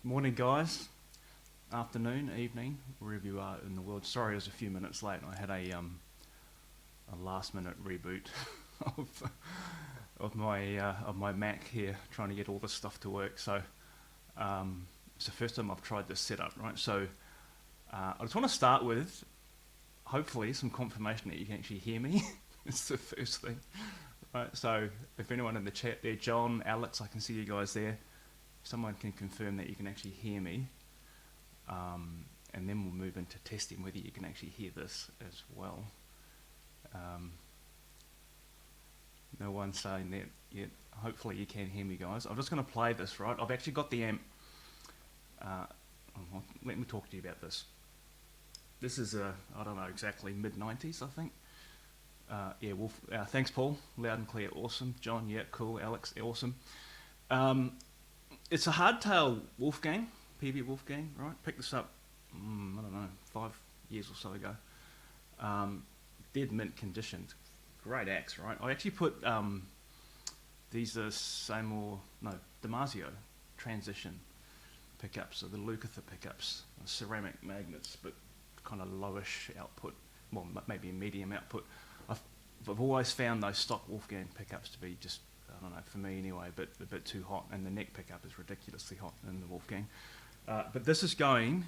Morning guys, afternoon, evening, wherever you are in the world. Sorry I was a few minutes late. I had a last minute reboot of my Mac here, trying to get all this stuff to work. So it's the first time I've tried this setup, right? So I just want to start with hopefully some confirmation that you can actually hear me. It's the first thing. Right, so if anyone in the chat there, John, Alex, I can see you guys there. Someone can confirm that you can actually hear me, and then we'll move into testing whether you can actually hear this as well. No one's saying that yet. Hopefully you can hear me, guys. I'm just going to play this, right? I've actually got the amp. Let me talk to you about this. This is I don't know exactly, mid-90s, I think. Yeah, Wolf. Thanks, Paul. Loud and clear, awesome. John, yeah, cool. Alex, awesome. It's a hardtail Wolfgang, PV Wolfgang, right? Picked this up, I don't know, 5 years or so ago. Dead mint condition. Great axe, right? I actually put these are Damasio transition pickups, so the Lukather pickups, ceramic magnets, but kind of lowish output, well, maybe a medium output. I've always found those stock Wolfgang pickups to be just, I don't know, for me anyway, but a bit too hot, and the neck pickup is ridiculously hot in the Wolfgang. But this is going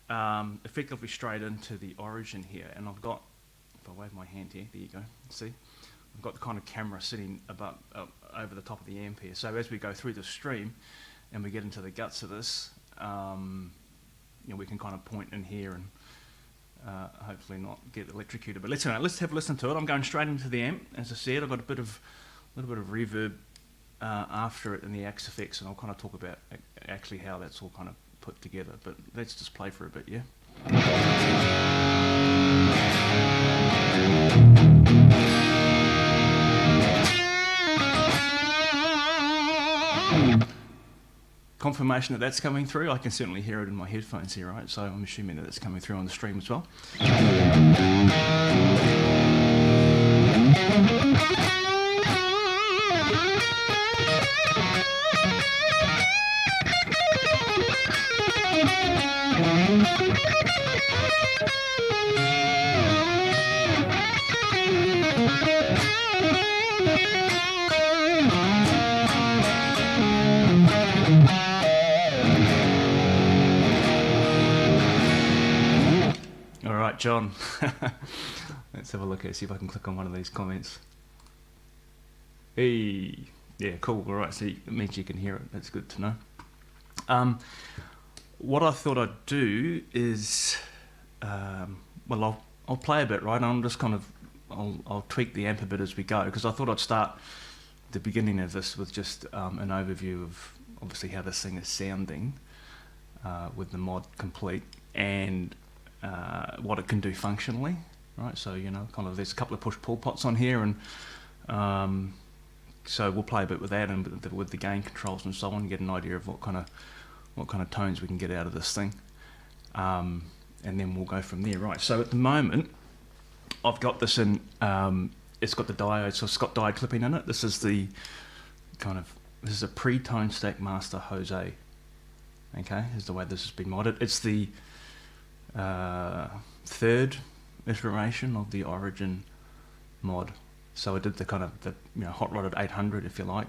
effectively straight into the origin here, and I've got, if I wave my hand here, there you go, see? I've got the kind of camera sitting above, over the top of the amp here, so as we go through the stream and we get into the guts of this, you know, we can kind of point in here and hopefully not get electrocuted. But let's have a listen to it. I'm going straight into the amp. As I said, I've got a little bit of reverb after it in the Axefx, and I'll kind of talk about actually how that's all kind of put together. But let's just play for a bit, yeah? Confirmation that that's coming through. I can certainly hear it in my headphones here, right? So I'm assuming that it's coming through on the stream as well. John, let's have a look at it, see if I can click on one of these comments. Hey, yeah, cool, all right, so it means you can hear it, that's good to know. What I thought I'd do is, well, I'll play a bit, right? I'm just kind of, I'll tweak the amp a bit as we go, because I thought I'd start the beginning of this with just an overview of obviously how this thing is sounding with the mod complete, and what it can do functionally, right? So, you know, kind of there's a couple of push-pull pots on here, and so we'll play a bit with that and with the gain controls and so on, get an idea of what kind of tones we can get out of this thing, and then we'll go from there, right? So at the moment, I've got this in. It's got the diode, so it's got diode clipping in it. This is this is a pre-tone stack master Jose. Okay, here's the way this has been modded. It's the third iteration of the origin mod. So I did the kind of the hot rodded 800, if you like,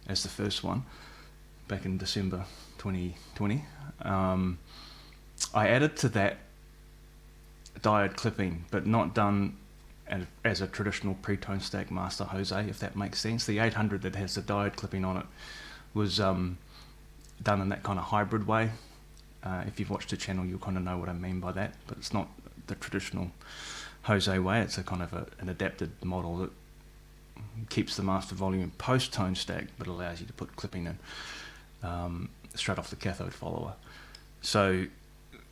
as the first one back in December 2020. I added to that diode clipping, but not done as a traditional pre-tone stack master Jose, if that makes sense. The 800 that has the diode clipping on it was done in that kind of hybrid way. If you've watched the channel, you'll kind of know what I mean by that, but it's not the traditional Jose way. It's a kind of an adapted model that keeps the master volume post-tone stack, but allows you to put clipping in straight off the cathode follower. So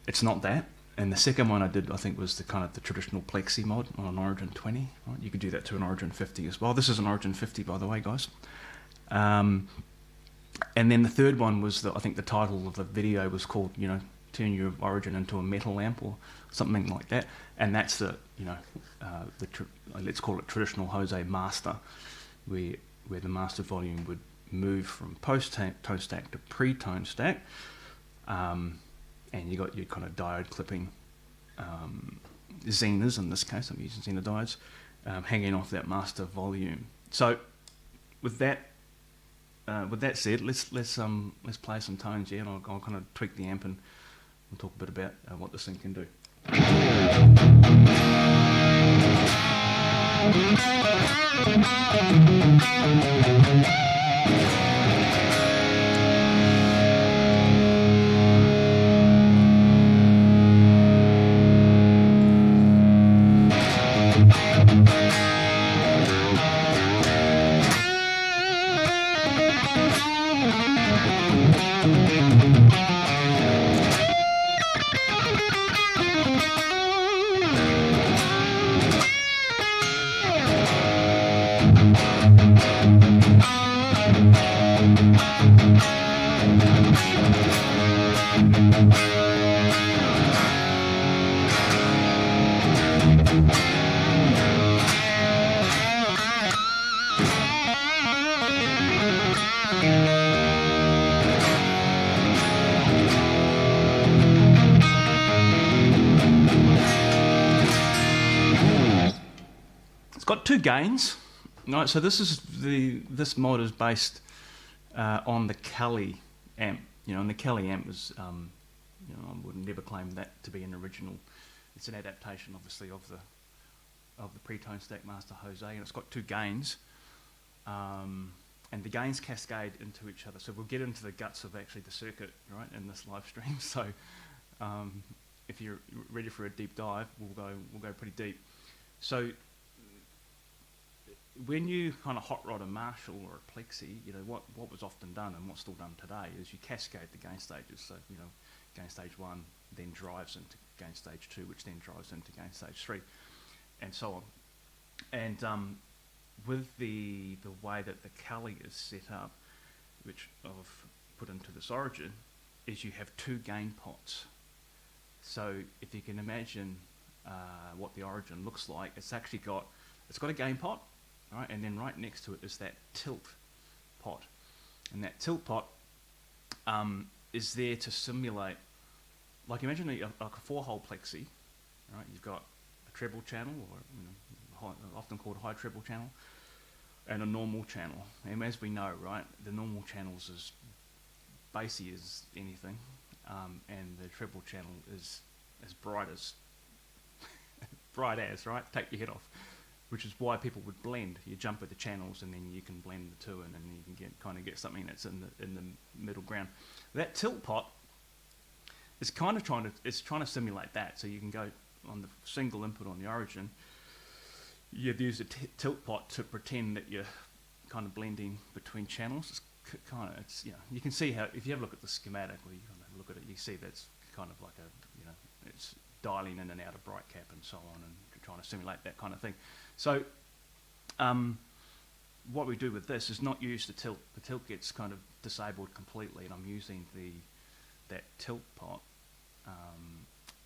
it's not that. And the second one I did, I think, was the kind of the traditional Plexi mod on an Origin 20. Right? You could do that to an Origin 50 as well. This is an Origin 50, by the way, guys. And then the third one was, I think the title of the video was called, turn your Origin into a metal amp or something like that. And that's the, let's call it traditional Jose master, where the master volume would move from post-tone stack to pre-tone stack. and you got your kind of diode clipping zeners, in this case I'm using zener diodes, hanging off that master volume. So with that said, let's play some tones, yeah, and I'll kind of tweak the amp and we'll talk a bit about what this thing can do. Got two gains, right? So this mod is based on the Kelly amp, and the Kelly amp is, I would never claim that to be an original. It's an adaptation, obviously, of the pre-tone stack master Jose, and it's got two gains, and the gains cascade into each other. So we'll get into the guts of actually the circuit, right, in this live stream. So if you're ready for a deep dive, we'll go pretty deep. So when you kind of hot rod a Marshall or a Plexi, what was often done and what's still done today is you cascade the gain stages. So gain stage 1 then drives into gain stage 2, which then drives into gain stage 3, and so on. And with the way that the Kelly is set up, which I've put into this origin, is you have two gain pots. So if you can imagine what the origin looks like, it's got a gain pot. Right, and then right next to it is that tilt pot, and that tilt pot is there to simulate, like imagine like a 4-hole Plexi, right? You've got a treble channel, or often called high treble channel, and a normal channel. And as we know, right, the normal channel's as bassy as anything, and the treble channel is as bright as right. Take your head off. Which is why people would blend. You jump with the channels, and then you can blend the two, and then you can get something that's in the middle ground. That tilt pot is kind of trying to simulate that. So you can go on the single input on the origin. You'd use a tilt pot to pretend that you're kind of blending between channels. You can see how if you have a look at the schematic, or you kind of look at it, you see that's kind of like it's dialing in and out of bright cap and so on, and trying to simulate that kind of thing. So what we do with this is not use the tilt. The tilt gets kind of disabled completely, and I'm using that tilt pot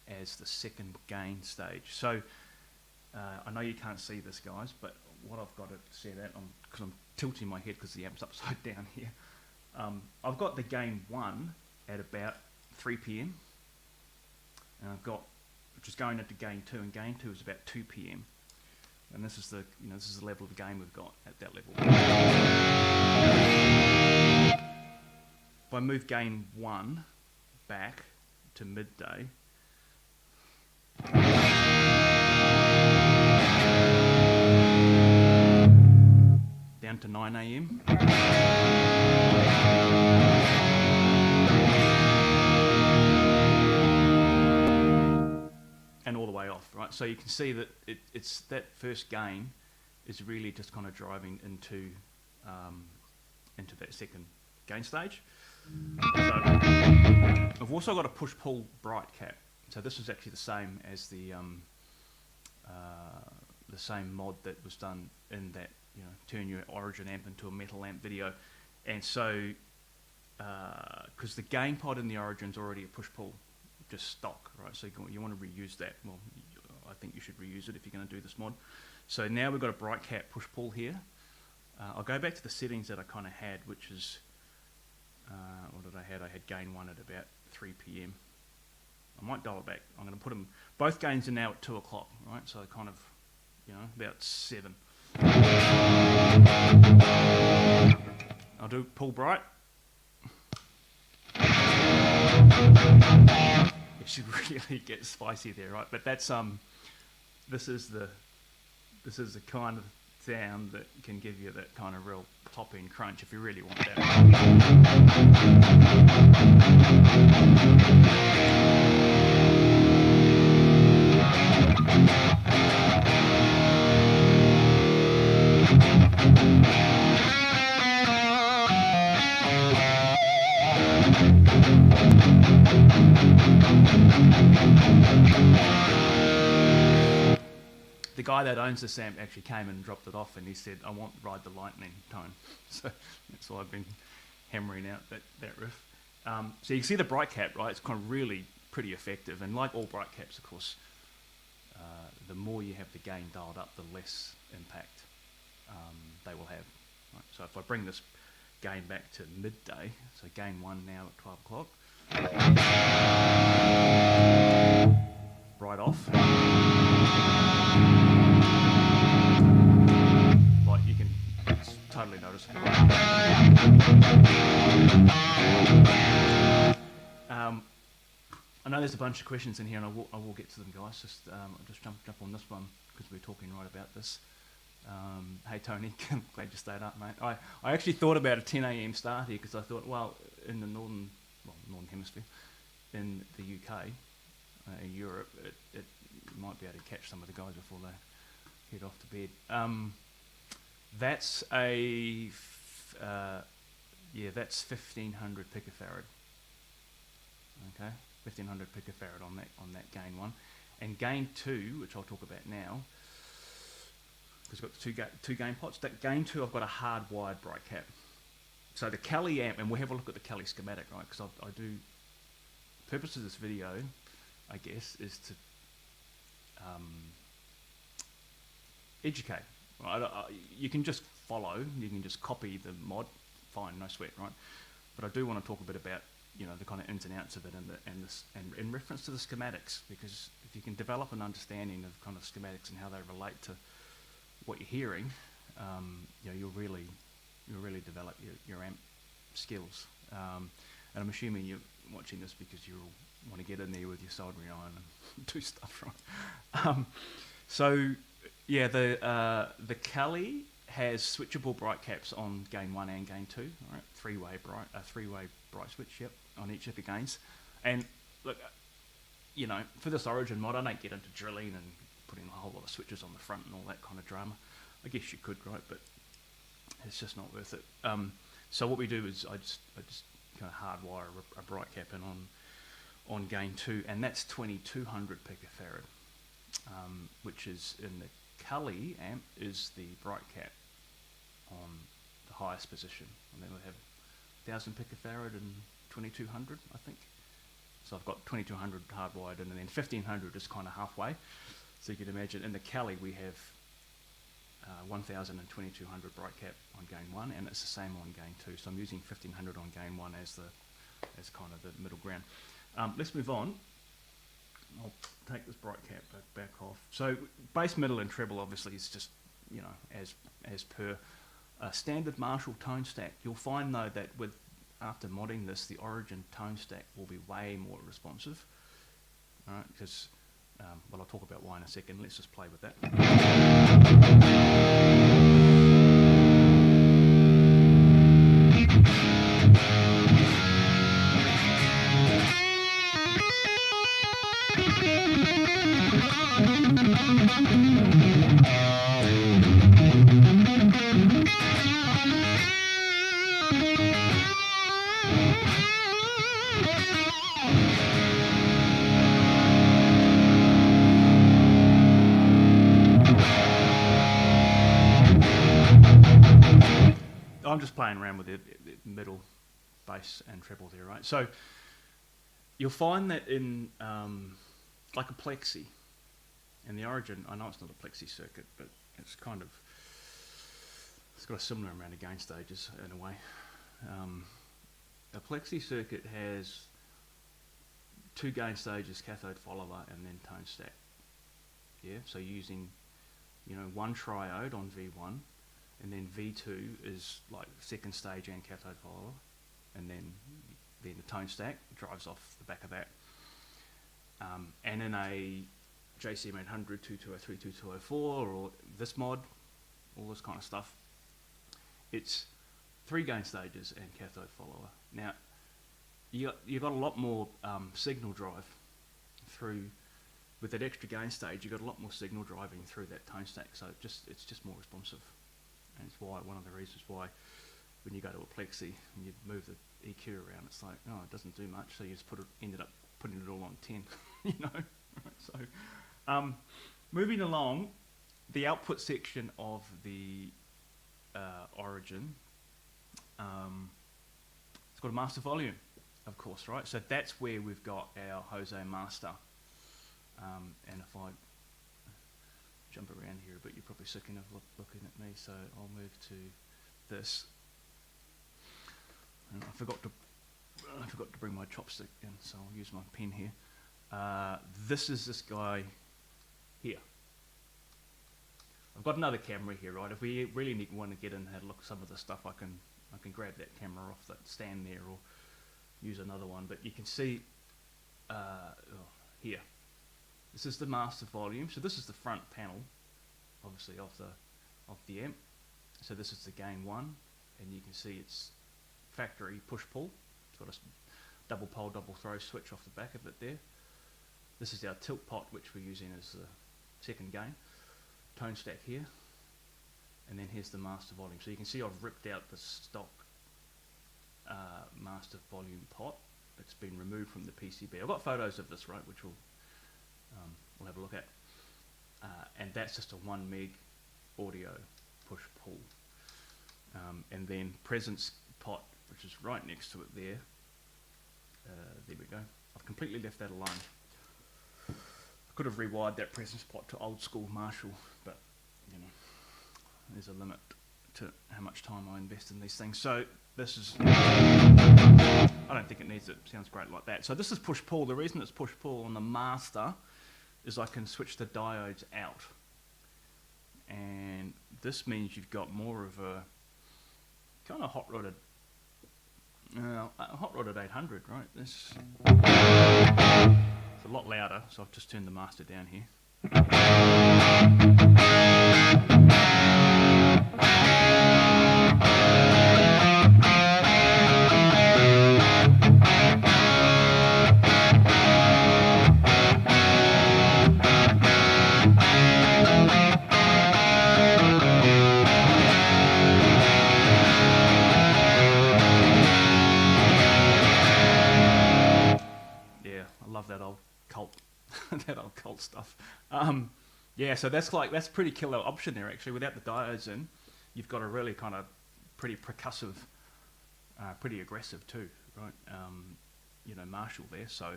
as the second gain stage. So I know you can't see this, guys, but what I've got it set at, because I'm tilting my head because the amp's upside down here, I've got the gain 1 at about 3 p.m. and I've got, which is going into gain 2, and gain 2 is about 2 p.m. And this is the level of gain we've got at that level. If I move gain 1 back to midday, down to 9 a.m. and all the way off, right? So you can see that it's that first gain is really just kind of driving into that second gain stage. So I've also got a push-pull bright cap. So this is actually the same as the same mod that was done in that turn your origin amp into a metal amp video. And so because the gain pod in the origin's already a push-pull, just stock, right? So you want to reuse that. Well, I think you should reuse it if you're going to do this mod. So now we've got a bright cap push-pull here. I'll go back to the settings that I kind of had, which is what did I I had gain 1 at about 3 p.m. I might dial it back. I'm going to put them, both gains are now at 2 o'clock, right? So kind of, about 7. I'll do pull bright. It should really get spicy there, right? But that's this is the kind of sound that can give you that kind of real top end crunch if you really want that. The guy that owns this amp actually came and dropped it off, and he said, I want Ride the Lightning tone. So that's why I've been hammering out that riff. So you can see the bright cap, right? It's kind of really pretty effective. And like all bright caps, of course, the more you have the gain dialed up, the less impact they will have. Right? So if I bring this gain back to midday, so gain 1 now at 12 o'clock, right off. Like you can, it's totally noticeable. I know there's a bunch of questions in here, and I will get to them, guys. I'll just jump on this one because we're talking right about this. Hey Tony, glad you stayed up, mate. I actually thought about a 10 a.m. start here because I thought, well, in the northern hemisphere, in the UK, in Europe, it might be able to catch some of the guys before they head off to bed. That's that's 1500 picofarad. Okay, 1500 picofarad on that gain 1, and gain 2, which I'll talk about now, because we've got two gain pots. That gain 2, I've got a hardwired bright cap. So the Kali amp, and we'll have a look at the Kali schematic, right? Because I do. The purpose of this video, I guess, is to educate. Right? You can just follow, you can just copy the mod, fine, no sweat, right? But I do want to talk a bit about the kind of ins and outs of it, and in reference to the schematics, because if you can develop an understanding of kind of schematics and how they relate to what you're hearing, you'll really develop your amp skills. And I'm assuming you're watching this because you want to get in there with your soldering iron and do stuff, right? So yeah, the Kali has switchable bright caps on gain 1 and gain 2, right? Three-way bright switch, yep, on each of the gains. And look, for this Origin mod, I don't get into drilling and putting a whole lot of switches on the front and all that kind of drama. I guess you could, right? But it's just not worth it. So what we do is I just kind of hardwire a bright cap in on gain 2, and that's 2200 picofarad, which is in the Kali amp is the bright cap on the highest position, and then we have 1000 picofarad and 2200, I think. So I've got 2200 hardwired in, and then 1500 is kind of halfway. So you can imagine in the Kali we have 1000 and 2200 bright cap on gain 1, and it's the same on gain 2. So I'm using 1500 on gain 1 as kind of the middle ground. Let's move on. I'll take this bright cap back off. So bass, middle, and treble obviously is just as per standard Marshall tone stack. You'll find though that after modding this, the Origin tone stack will be way more responsive. All right, because I'll talk about why in a second. Let's just play with that. I'm just playing around with the middle, bass, and treble there, right? So you'll find that in like a plexi, in the Origin, I know it's not a plexi circuit, but it's got a similar amount of gain stages in a way. a plexi circuit has two gain stages, cathode follower, and then tone stack. Yeah, so using, you know, one triode on V1, and then V2 is like second stage and cathode follower, and then the tone stack drives off the back of that. And in a JCM 800, 2203, 2204, or this mod, all this kind of stuff, it's three gain stages and cathode follower. Now, you got a lot more signal drive through, with that extra gain stage, you got a lot more signal driving through that tone stack, so it's just more responsive. And it's why, one of the reasons why when you go to a plexi and you move the EQ around, it's like, oh, it doesn't do much, so you just ended up putting it all on 10, you know. So moving along, the output section of the Origin, it's got a master volume, of course, right? So that's where we've got our Jose master. And if I jump around here a bit, you're probably sick enough looking at me, so I'll move to this. And I forgot to bring my chopstick in, so I'll use my pen here. This is this guy here. I've got another camera here, right? If we really want to get in and have a look at some of the stuff, I can grab that camera off that stand there, or use another one. But you can see here. This is the master volume. So this is the front panel, obviously, of the amp. So this is the gain 1, and you can see it's factory push-pull. It's got a double pole, double throw switch off the back of it there. This is our tilt pot, which we're using as the second gain. Tone stack here, and then here's the master volume. So you can see I've ripped out the stock master volume pot. It's been removed from the PCB. I've got photos of this, right, which we'll have a look at. And that's just a 1 meg audio push-pull. And then presence pot, which is right next to it there. There we go. I've completely left that alone. I could have rewired that presence pot to old school Marshall, but you know, there's a limit to how much time I invest in these things. So this is, I don't think it needs it. Sounds great like that. So this is push-pull. The reason it's push-pull on the master is I can switch the diodes out, and this means you've got more of a kind of hot-rodded 800, right? This it's a lot louder, so I've just turned the master down here. That old cult stuff. Yeah, so that's pretty killer option there actually. Without the diodes in, you've got a really kind of pretty percussive, pretty aggressive too, right? You know, Marshall there. So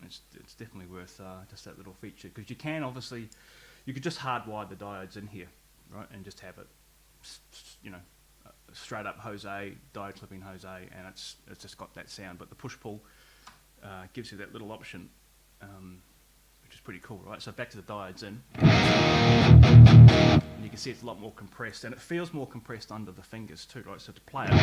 it's definitely worth just that little feature, because you can obviously, you could just hardwire the diodes in here, right, and just have it, you know, straight up Jose, diode clipping Jose, and it's just got that sound. But the push pull gives you that little option. Which is pretty cool, right? So back to the diodes in. And you can see it's a lot more compressed, and it feels more compressed under the fingers too, right? So to play it.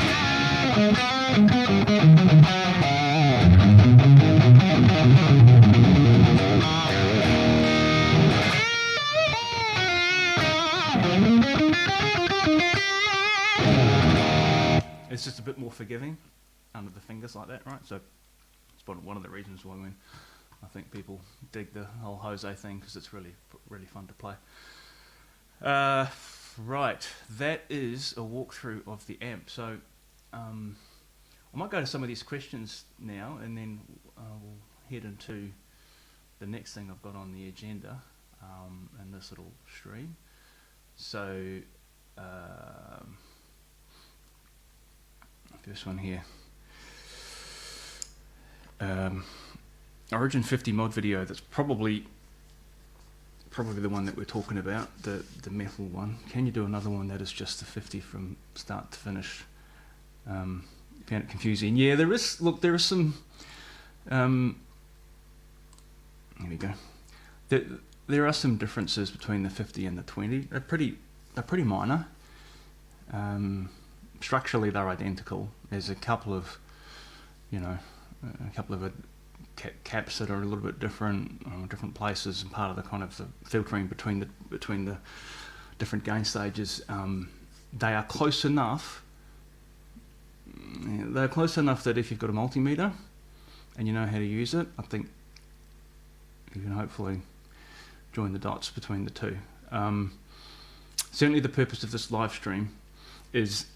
It's just a bit more forgiving under the fingers like that, right? So it's one of the reasons why when I think people dig the whole Jose thing, because it's really fun to play. Right, that is a walkthrough of the amp. So I might go to some of these questions now, and then we'll head into the next thing I've got on the agenda in this little stream. So this one here. Origin 50 mod video, that's probably the one that we're talking about, the metal one. Can you do another one that is just the 50 from start to finish? found it confusing. Yeah, there is. Look, there are some. Here we go. There are some differences between the 50 and the 20. They're pretty minor. Structurally, they're identical. There's a couple of, caps that are a little bit different, different places, and part of the kind of the filtering between the different gain stages. They are close enough. They're close enough that if you've got a multimeter and you know how to use it, I think you can hopefully join the dots between the two. Certainly the purpose of this live stream is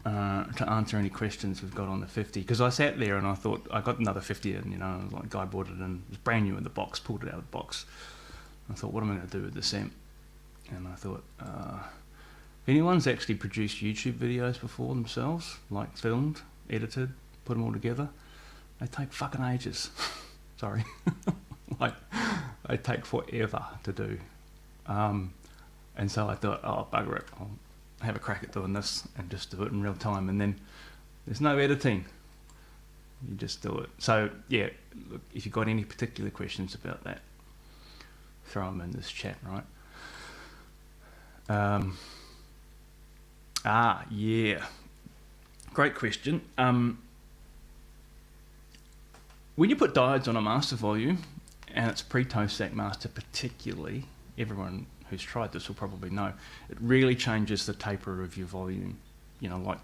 to answer any questions we've got on the 50, because I sat there and I thought, I got another 50 and like guy bought it and it was brand new in the box, pulled it out of the box. I thought, what am I going to do with this amp? And I thought, if anyone's actually produced YouTube videos before themselves, like filmed, edited, put them all together, they take fucking ages. Sorry. Like, they take forever to do. And so I thought, oh, bugger it, I'll have a crack at doing this and just do it in real time. And then there's no editing. You just do it. So, yeah, look, if you've got any particular questions about that, throw them in this chat, right? Yeah. Great question. When you put diodes on a master volume, and it's pre-toe stack master particularly, everyone who's tried this will probably know, it really changes the taper of your volume, like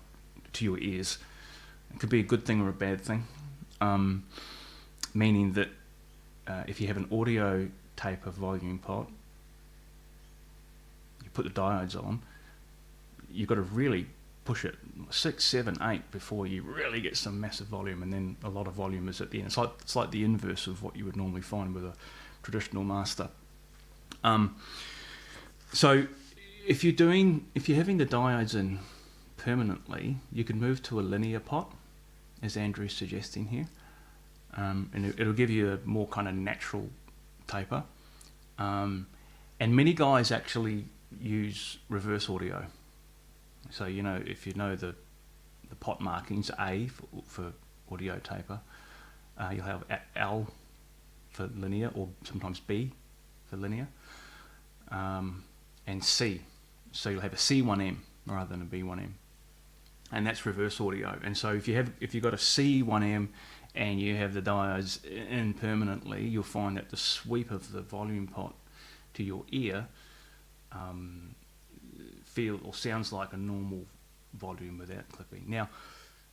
to your ears. It could be a good thing or a bad thing, meaning that if you have an audio taper volume pot, you put the diodes on, you've got to really push it 6, 7, 8 before you really get some massive volume, and then a lot of volume is at the end. It's like the inverse of what you would normally find with a traditional master. So if you're having the diodes in permanently, you can move to a linear pot, as Andrew's suggesting here, and it'll give you a more kind of natural taper. And many guys actually use reverse audio. So if you know the pot markings, A for audio taper, you'll have L for linear, or sometimes B for linear, and C. So you'll have a C1M rather than a B1M, and that's reverse audio. And so if you've got a C1M and you have the diodes in permanently, you'll find that the sweep of the volume pot to your ear feel or sounds like a normal volume without clipping. Now,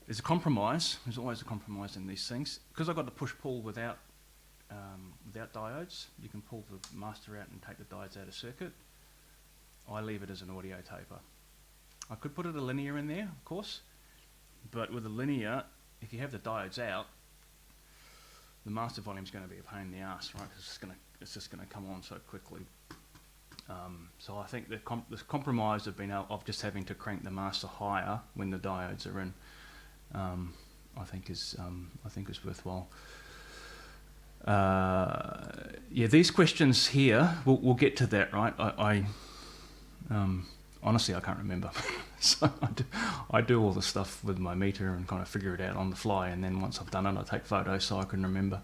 there's a compromise. There's always a compromise in these things. Because I've got the push-pull without diodes, you can pull the master out and take the diodes out of circuit. I leave it as an audio taper. I could put a linear in there, of course, but with a linear, if you have the diodes out, the master volume is going to be a pain in the ass, right? Because it's just going to come on so quickly. So I think the compromise of just having to crank the master higher when the diodes are in, I think is worthwhile. Yeah, these questions here, we'll get to that, right? I honestly I can't remember. So I do all the stuff with my meter and kind of figure it out on the fly, and then once I've done it, I take photos so I can remember.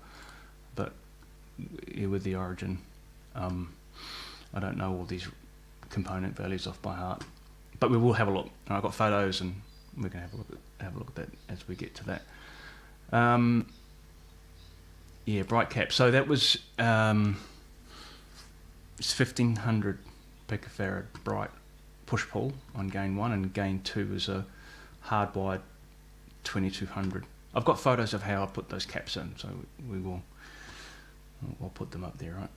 But yeah, with the origin, I don't know all these component values off by heart, but we will have a look. I've got photos, and we can have a look at that as we get to that. Yeah, bright cap. So that was it's 1500 picofarad bright push pull on gain 1, and gain 2 is a hardwired 2200. I've got photos of how I put those caps in, so we'll put them up there, right?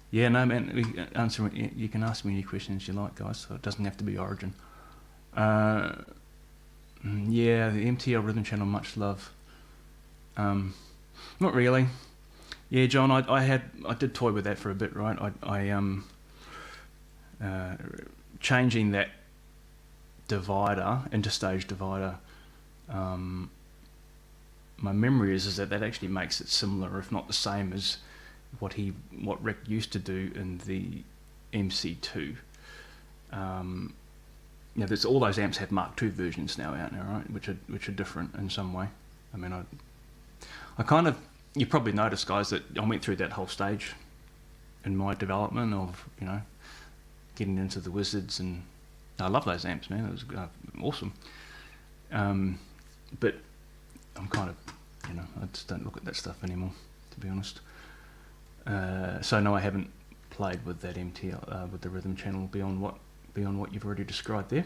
Yeah, no, man, you can ask me any questions you like, guys, so it doesn't have to be origin. Yeah, the MTL rhythm channel, much love. Not really. Yeah, John, I did toy with that for a bit, right? Changing that divider, interstage divider, my memory is that actually makes it similar, if not the same, as what Rick used to do in the MC2. there's all those amps have Mark II versions now out now, right? Which are different in some way. I mean, I kind of, you probably noticed, guys, that I went through that whole stage in my development of, getting into the wizards, and I love those amps, man. It was awesome. But I'm kind of, I just don't look at that stuff anymore, to be honest. So no, I haven't played with that MTL, with the rhythm channel beyond what you've already described there.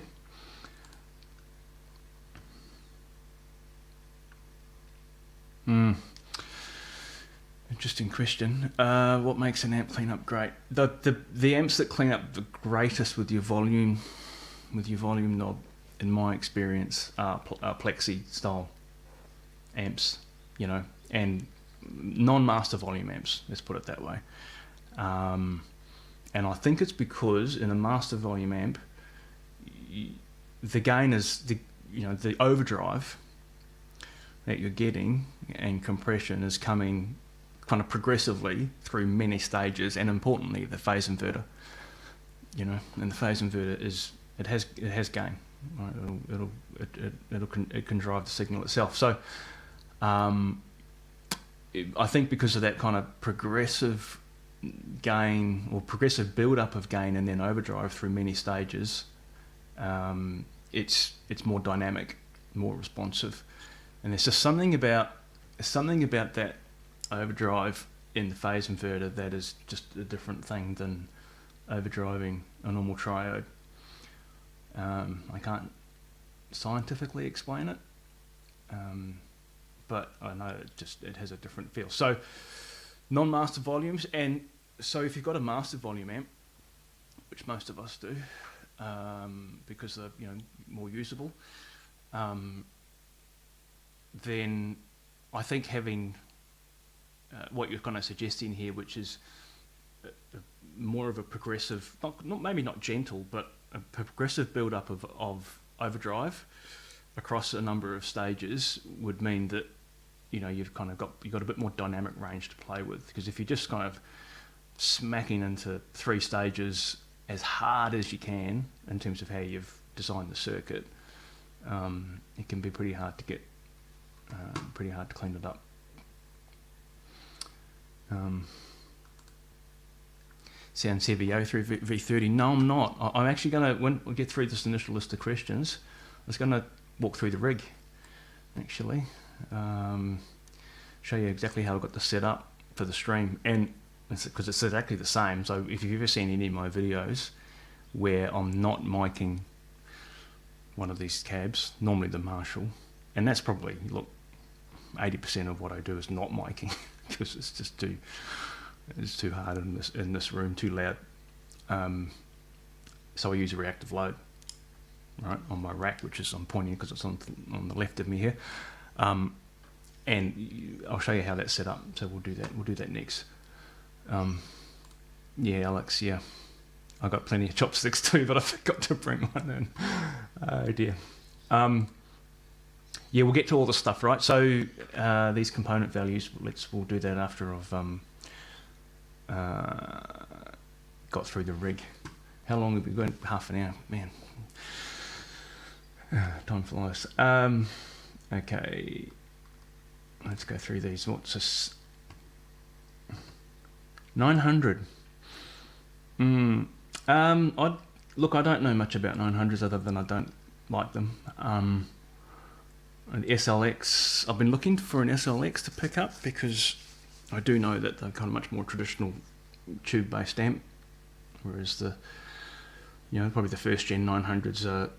Interesting question. What makes an amp clean up great? The amps that clean up the greatest with your volume knob, in my experience, are plexi style amps, and non-master volume amps. Let's put it that way. And I think it's because in a master volume amp, the gain is the overdrive that you're getting and compression is coming kind of progressively through many stages, and importantly the phase inverter. And the phase inverter it has gain. Right? It can drive the signal itself. So I think because of that kind of progressive gain or progressive build up of gain and then overdrive through many stages, it's more dynamic, more responsive, and there's just something about that overdrive in the phase inverter that is just a different thing than overdriving a normal triode. I can't scientifically explain it, but I know it has a different feel. So non-master volumes, and so if you've got a master volume amp, which most of us do, because they're more usable, then I think having what you're kind of suggesting here, which is more of a progressive, maybe not gentle, but a progressive build-up of overdrive across a number of stages, would mean that you've got a bit more dynamic range to play with. Because if you're just kind of smacking into 3 stages as hard as you can in terms of how you've designed the circuit, it can be pretty hard to clean it up. Sounds heavy, O3 V30. No, I'm not. I'm actually going to, when we get through this initial list of questions, I was going to walk through the rig, actually. Show you exactly how I got this set up for the stream. And because it's exactly the same. So if you've ever seen any of my videos where I'm not miking one of these cabs, normally the Marshall, and that's probably, 80% of what I do is not miking, because it's just too hard in this room, too loud. So I use a reactive load, right, on my rack, which is, I'm pointing because it's on the left of me here, and I'll show you how that's set up. So we'll do that next. Yeah, Alex, yeah, I got plenty of chopsticks too, but I forgot to bring one in. Oh dear. Yeah, we'll get to all the stuff, right? So these component values, we'll do that after I've got through the rig. How long have we got? Half an hour, man. Time flies. Okay, let's go through these. What's this? 900. Look, I don't know much about 900s other than I don't like them. An SLX, I've been looking for an SLX to pick up, because I do know that they're kind of much more traditional tube-based amp, whereas probably the first gen 900s are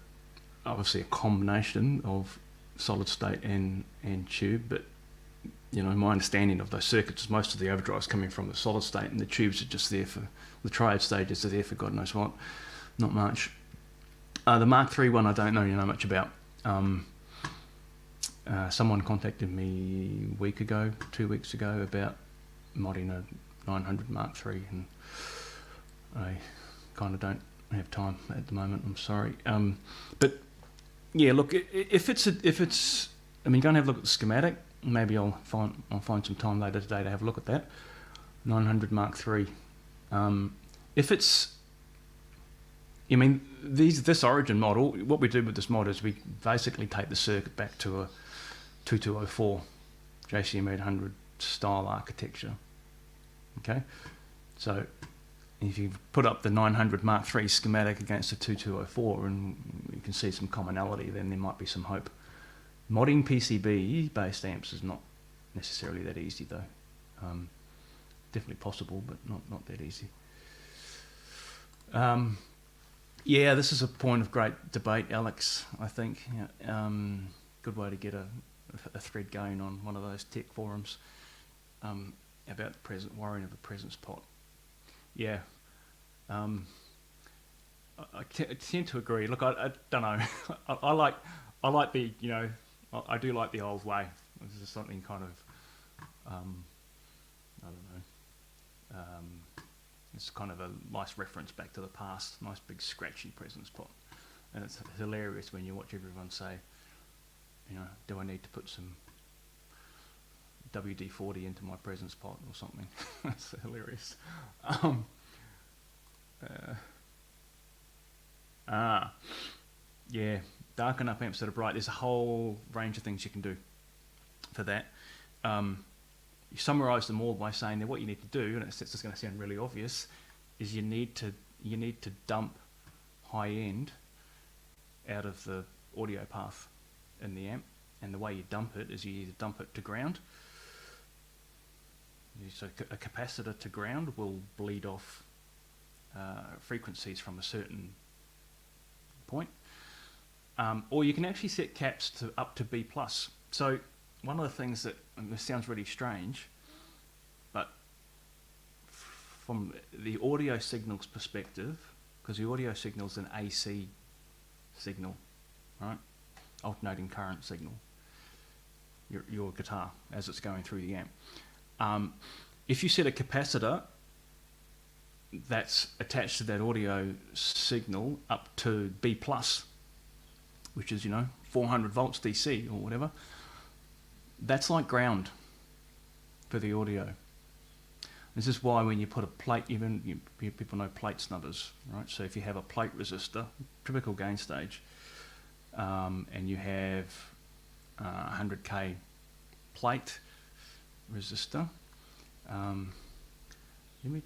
obviously a combination of solid state and tube, but my understanding of those circuits is most of the overdrive's coming from the solid state, and the tubes are just there for the triode stages, are there for God knows what, not much. The Mark III one I don't know much about. Someone contacted me a week ago, 2 weeks ago, about modding a 900 Mark III, and I kind of don't have time at the moment. I'm sorry, but yeah, look, if it's, I mean, go and have a look at the schematic. Maybe I'll find some time later today to have a look at that 900 Mark III. If it's I mean, this origin model, what we do with this model is we basically take the circuit back to a 2204 JCM 800 style architecture. Okay, so if you put up the 900 Mark III schematic against the 2204 and you can see some commonality, then there might be some hope. Modding PCB-based amps is not necessarily that easy though. Definitely possible, but not that easy. Yeah, this is a point of great debate, Alex, I think. Yeah, good way to get a thread going on one of those tech forums about the worrying of a presence pot. Yeah, I tend to agree. Look, I don't know. I like the, you know, I do like the old way. This is something kind of, I don't know. It's kind of a nice reference back to the past. Nice big scratchy presence pot, and it's hilarious when you watch everyone say, you know, do I need to put some WD-40 into my presence pot or something? That's hilarious. Yeah, darken up amps that are bright. There's a whole range of things you can do for that. You summarise them all by saying that what you need to do, and it's just going to sound really obvious, is you need to dump high end out of the audio path in the amp, and the way you dump it is you either dump it to ground. So a capacitor to ground will bleed off frequencies from a certain point, or you can actually set caps to up to B+. So one of the things that, and this sounds really strange, but from the audio signal's perspective, because the audio signal is an AC signal, right? Alternating current signal, your guitar as it's going through the amp. If you set a capacitor that's attached to that audio signal up to B+, which is, you know, 400 volts DC or whatever, that's like ground for the audio. This is why when you put a plate, people know plate snubbers, right? So if you have a plate resistor, typical gain stage, and you have 100k plate resistor, you're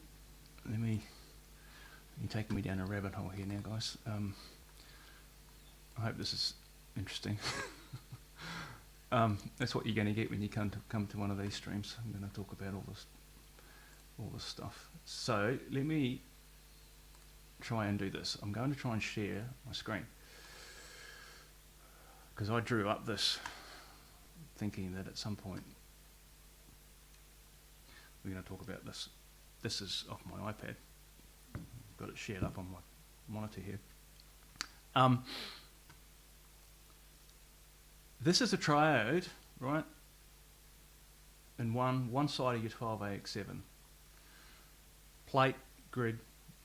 taking me down a rabbit hole here now, guys. I hope this is interesting. That's what you're going to get when you come to one of these streams. I'm going to talk about all this stuff. So let me try and do this. I'm going to try and share my screen, because I drew up this thinking that at some point we're going to talk about this. This is off my iPad. I've got it shared up on my monitor here. This is a triode, right? And one side of your 12AX7. Plate, grid,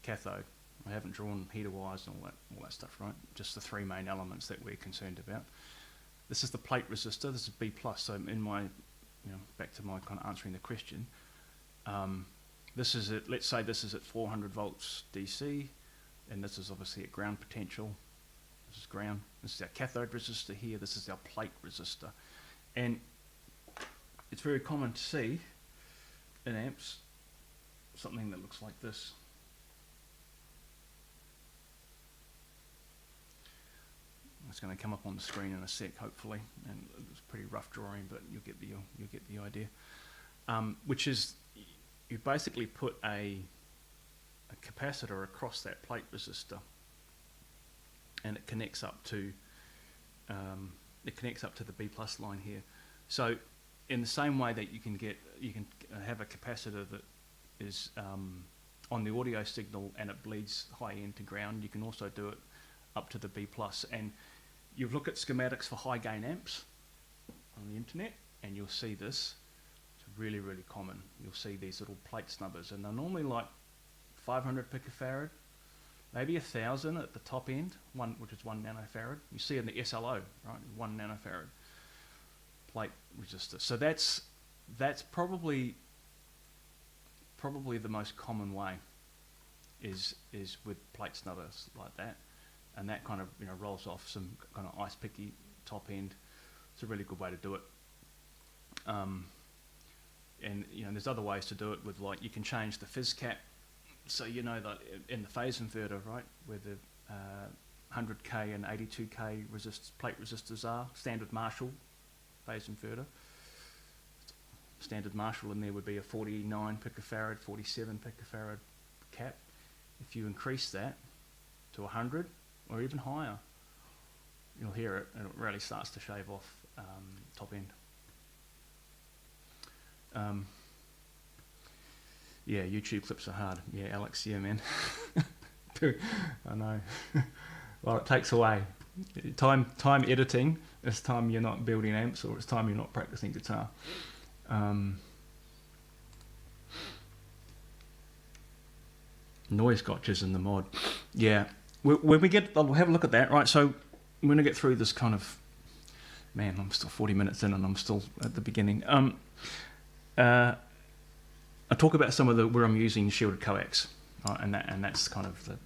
cathode. I haven't drawn heater wires and all that stuff, right? Just the three main elements that we're concerned about. This is the plate resistor. This is B+. So in my, back to my kind of answering the question. This is it. Let's say this is at 400 volts DC, and this is obviously at ground potential. This is ground. This is our cathode resistor here. This is our plate resistor, and it's very common to see in amps something that looks like this. It's going to come up on the screen in a sec, hopefully, and it's a pretty rough drawing, but you'll get the idea. Which is, you basically put a capacitor across that plate resistor, and it connects up to the B+ line here. So in the same way that you can have a capacitor that is on the audio signal and it bleeds high end to ground, you can also do it up to the B+. And you look at schematics for high gain amps on the internet, and you'll see this. It's really, really common. You'll see these little plate snubbers, and they're normally like 500 picofarad, maybe 1,000 at the top end, which is 1 nanofarad. You see in the SLO, right, 1 nanofarad plate resistor. So that's probably the most common way is with plate snubbers like that, and that kind of rolls off some kind of ice picky top end. It's a really good way to do it. And there's other ways to do it with, like, you can change the fizz cap, so that in the phase inverter, right, where the 100k and 82k plate resistors are, standard Marshall phase inverter. Standard Marshall in there would be a 49 picofarad, 47 picofarad cap. If you increase that to 100 or even higher, you'll hear it, and it really starts to shave off top end. Yeah, YouTube clips are hard. Yeah, Alex, yeah, man. I know. Well, it takes away time editing. It's time you're not building amps, or it's time you're not practicing guitar. Noise gotchas in the mod. Yeah, when we get, we'll have a look at that, right? So I'm going to get through this kind of, man, I'm still 40 minutes in and I'm still at the beginning. I talk about some of where I'm using shielded coax, right? And that's kind of the,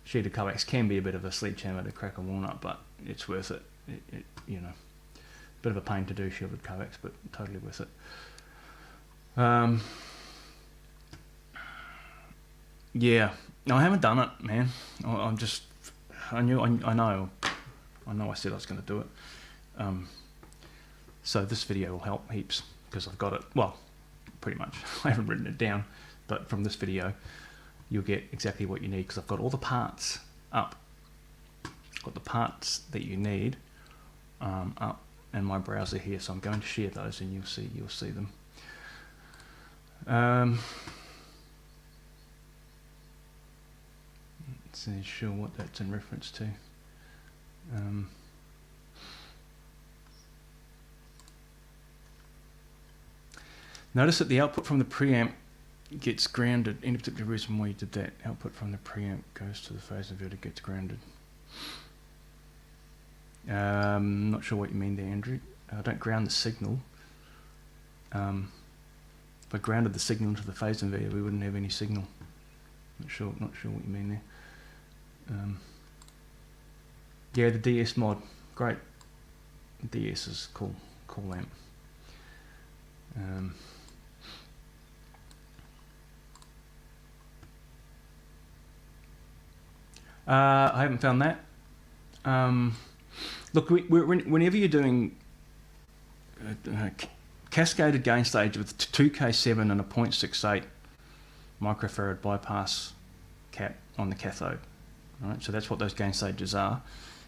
shielded coax can be a bit of a sledgehammer to crack a walnut, but it's worth it. Bit of a pain to do shielded coax, but totally worth it. Yeah, no, I haven't done it, man. I know I said I was going to do it. So this video will help heaps, because I've got it, well, pretty much. I haven't written it down, but from this video, you'll get exactly what you need, because I've got all the parts up. I've got the parts that you need up in my browser here, so I'm going to share those, and you'll see them. Let's see, sure what that's in reference to. Notice that the output from the preamp gets grounded. Any particular reason why you did that? Output from the preamp goes to the phase inverter, gets grounded. Not sure what you mean there, Andrew. I don't ground the signal. If I grounded the signal into the phase inverter, we wouldn't have any signal. Not sure what you mean there. Yeah, the DS mod, great. DS is cool amp. I haven't found that. Look, whenever you're doing cascaded gain stage with 2K7 and a 0.68 microfarad bypass cap on the cathode, right? So that's what those gain stages are.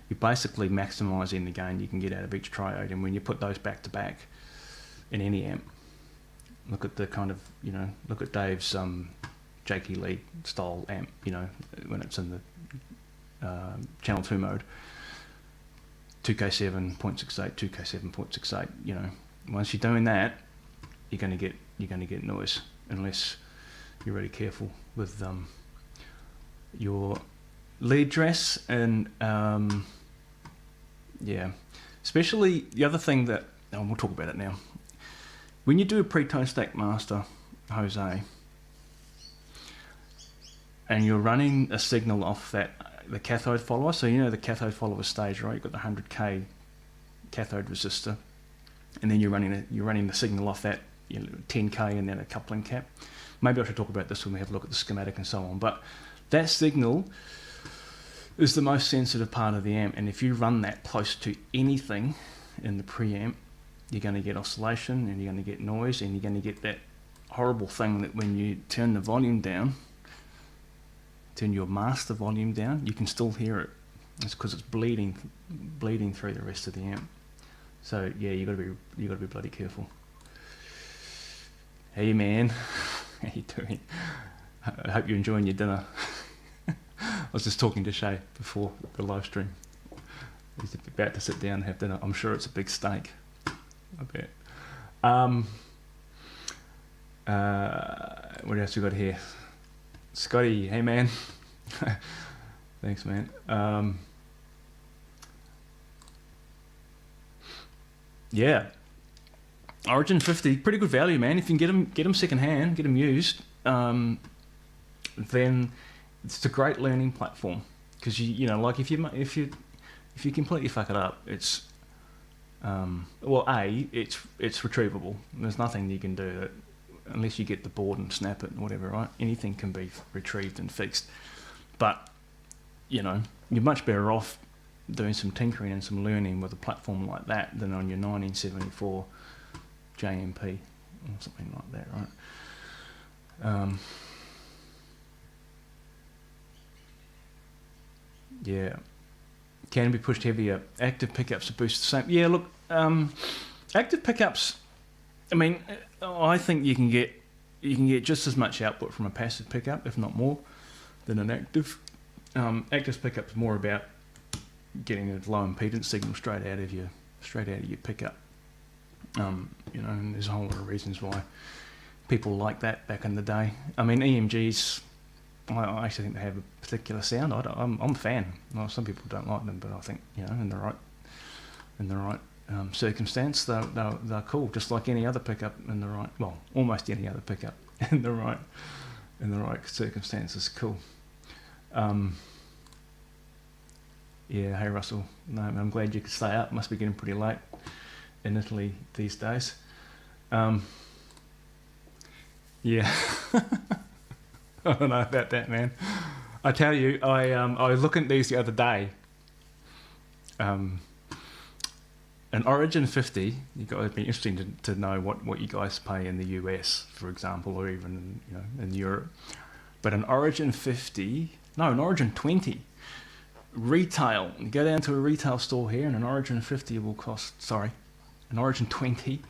You're basically maximising the gain you can get out of each triode, and when you put those back to back in any amp, look at the kind of, look at Dave's Jakey Lee style amp, when it's in the channel 2 mode, 2K7, 0.68, 2K7, 0.68, once you're doing that, you're going to get noise, unless you're really careful with your lead dress. And yeah, especially the other thing that, we'll talk about it now, when you do a pre-tone stack master, Jose, and you're running a signal off the cathode follower, so the cathode follower stage, right? You've got the 100k cathode resistor, and then you're running the signal off that 10k and then a coupling cap. Maybe I should talk about this when we have a look at the schematic and so on, but that signal is the most sensitive part of the amp, and if you run that close to anything in the preamp, you're going to get oscillation, and you're going to get noise, and you're going to get that horrible thing that when you turn the volume down, turn your master volume down, you can still hear it. It's because it's bleeding through the rest of the amp. So yeah, you got to be bloody careful. Hey man, how you doing? I hope you're enjoying your dinner. I was just talking to Shay before the live stream. He's about to sit down and have dinner. I'm sure it's a big steak. I bet. What else we got here? Scotty, hey man. Thanks, man. Yeah, Origin 50, pretty good value, man. If you can get them second hand, get them used. then it's a great learning platform, because you know, like if you completely fuck it up, it's well, it's retrievable. There's nothing you can do that, unless you get the board and snap it and whatever, right? Anything can be retrieved and fixed. But you know, you're much better off doing some tinkering and some learning with a platform like that than on your 1974 JMP or something like that, right? Yeah, can be pushed heavier. Active pickups to boost the same. Yeah, look, active pickups. I mean, I think you can get just as much output from a passive pickup, if not more, than an active. Active pickup is more about getting a low impedance signal straight out of your pickup. You know, and there's a whole lot of reasons why people like that back in the day. I mean, EMGs, I actually think they have a particular sound. I'm a fan. Well, some people don't like them, but I think, you know, in the right circumstance, they're cool. Just like any other pickup in the right, well, almost any other pickup in the right circumstances, cool. Yeah, hey Russell. No, I'm glad you could stay up. Must be getting pretty late in Italy these days. Yeah. I don't know about that, man. I tell you, I was looking at these the other day. An Origin 50. You guys, it'd be interesting to know what you guys pay in the US, for example, or even in Europe. But an Origin 50, no, an Origin 20 retail. You go down to a retail store here, and an Origin 50 will cost. Sorry, an Origin 20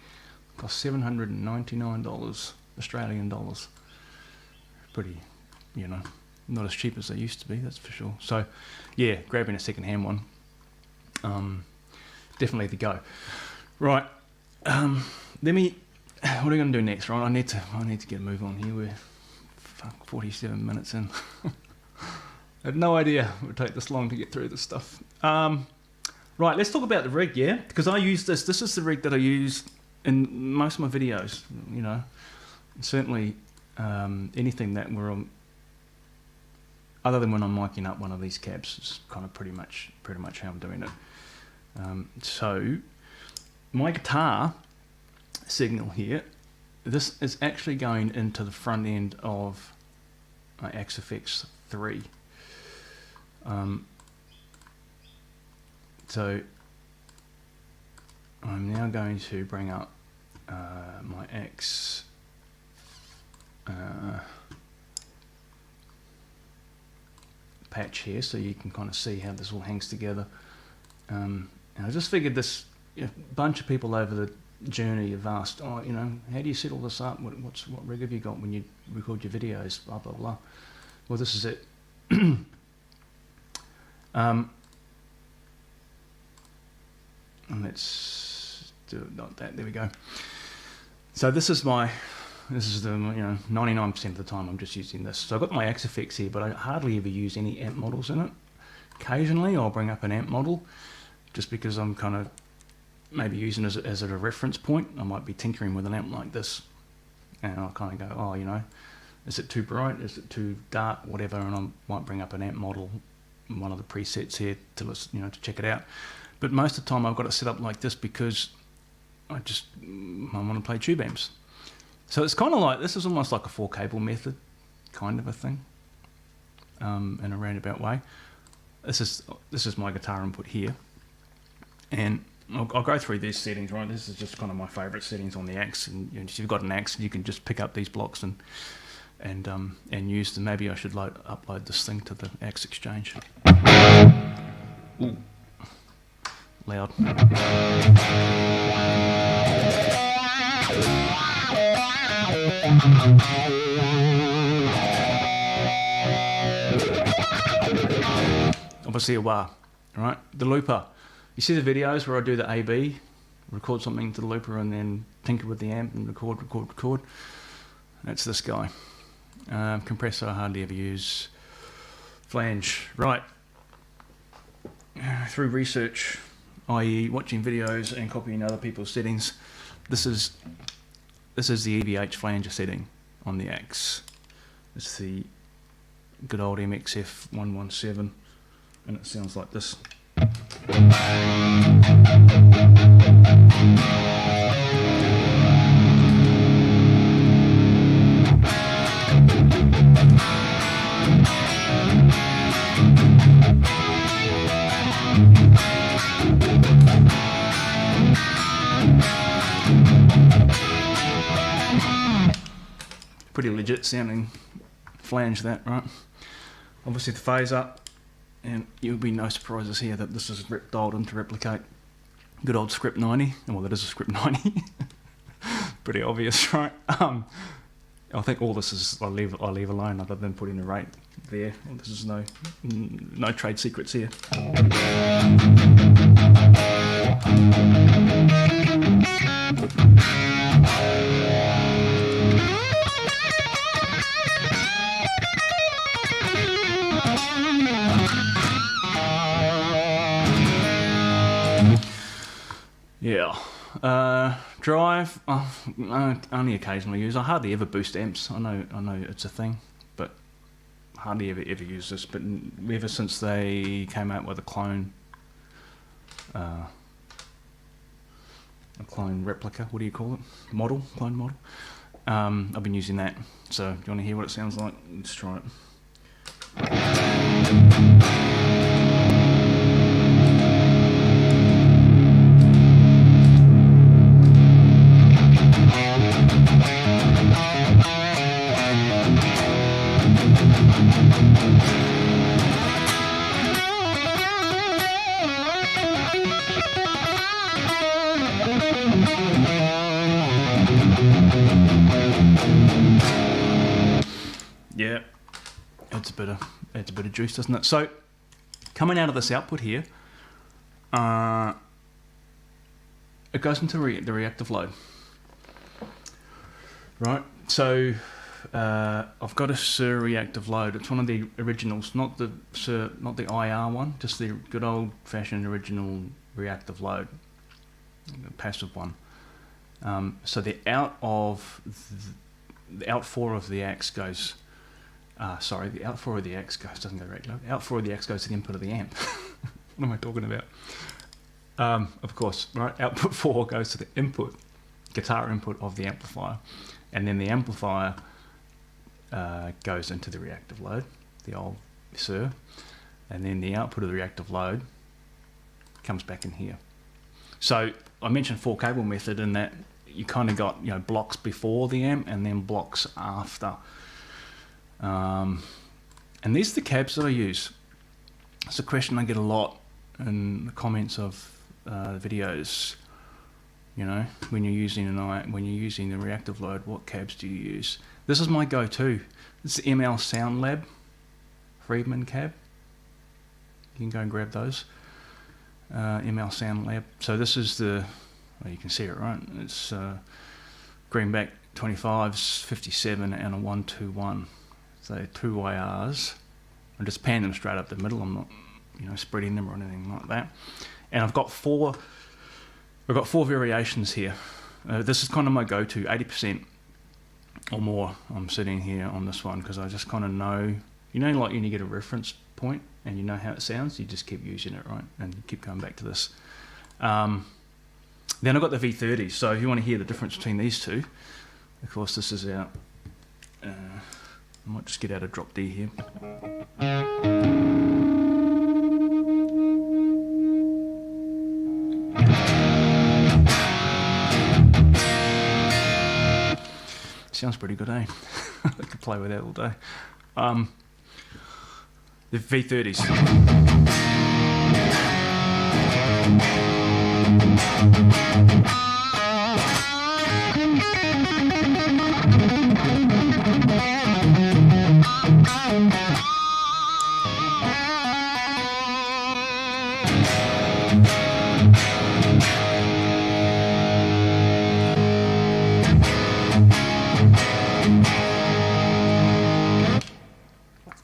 costs $799 Australian dollars. Pretty, you know, not as cheap as they used to be, that's for sure. So, yeah, grabbing a second-hand one, definitely the go. Right, what are we going to do next? Right, I need to get a move on here. We're 47 minutes in. I had no idea it would take this long to get through this stuff. Right, let's talk about the rig, yeah? Because I use this. This is the rig that I use in most of my videos. You know, certainly anything that we're on, other than when I'm miking up one of these cabs, is kind of pretty much how I'm doing it. So my guitar signal here, this is actually going into the front end of my Axefx 3. So I'm now going to bring up my X patch here, so you can kind of see how this all hangs together. And I just figured this, a bunch of people over the journey have asked, oh, you know, how do you set all this up? What rig have you got when you record your videos? Blah blah blah. Well, this is it. And let's do it like that. There we go. So this is the 99% of the time I'm just using this. So I've got my Axefx here, but I hardly ever use any amp models in it. Occasionally I'll bring up an amp model, just because I'm kind of maybe using it as a reference point. I might be tinkering with an amp like this, and I'll kind of go, oh, you know, is it too bright? Is it too dark? Whatever, and I might bring up an amp model, one of the presets here to check it out. But most of the time I've got it set up like this because I want to play tube amps. So it's kind of like, this is almost like a 4-cable method kind of a thing, in a roundabout way. This is my guitar input here, and I'll go through these settings, right? This is just kind of my favourite settings on the Axe, and if you've got an Axe, you can just pick up these blocks and use them. Maybe I should upload this thing to the Axe Exchange. Ooh, loud. Obviously a wah, right? The looper. You see the videos where I do the A/B, record something to the looper and then tinker with the amp and record. That's this guy. Compressor I hardly ever use. Flange, right. Through research, i.e. watching videos and copying other people's settings, this is the EVH flanger setting on the Axe. It's the good old MXF 117, and it sounds like this. Pretty legit sounding flange, that, right? Obviously the phase up, and you'll be no surprises here that this is dialed in to replicate good old script 90. Well, that is a script 90. Pretty obvious, right? I think all this is I leave alone, other than putting the rate there. This is no trade secrets here. Yeah, drive. I only occasionally use. I hardly ever boost amps. I know it's a thing, but hardly ever use this. But ever since they came out with a clone replica, what do you call it? Clone model. I've been using that. So, do you want to hear what it sounds like? Let's try it. Yeah, it's a bit of juice, doesn't it? So, coming out of this output here, it goes into the reactive load, right? So, I've got a SIR reactive load. It's one of the originals, not the IR one, just the good old-fashioned original reactive load, the passive one. So the out 4 of the X goes. The out 4 of the X doesn't go regular. Out 4 of the X goes to the input of the amp. What am I talking about? Of course, right? Output 4 goes to the input, guitar input of the amplifier, and then the amplifier goes into the reactive load, the old SIR, and then the output of the reactive load comes back in here. So I mentioned 4 cable method in that you kind of got blocks before the amp and then blocks after. And these are the cabs that I use. It's a question I get a lot in the comments of videos. When you're using the reactive load, what cabs do you use? This is my go-to. This is the ML Sound Lab Friedman cab. You can go and grab those. ML Sound Lab. So this is you can see it, right? It's greenback 25s, 57, and a 121. So 2 IRs. I'm just panning them straight up the middle. I'm not, spreading them or anything like that. And I've got four variations here. This is kind of my go-to, 80% or more. I'm sitting here on this one because I just kind of know, like when you get a reference point and you know how it sounds, you just keep using it, right? And you keep going back to this. Then I've got the V30s. So if you want to hear the difference between these two, of course, this is out. I might just get out a drop D here. Sounds pretty good, eh? I could play with that all day. The V30s.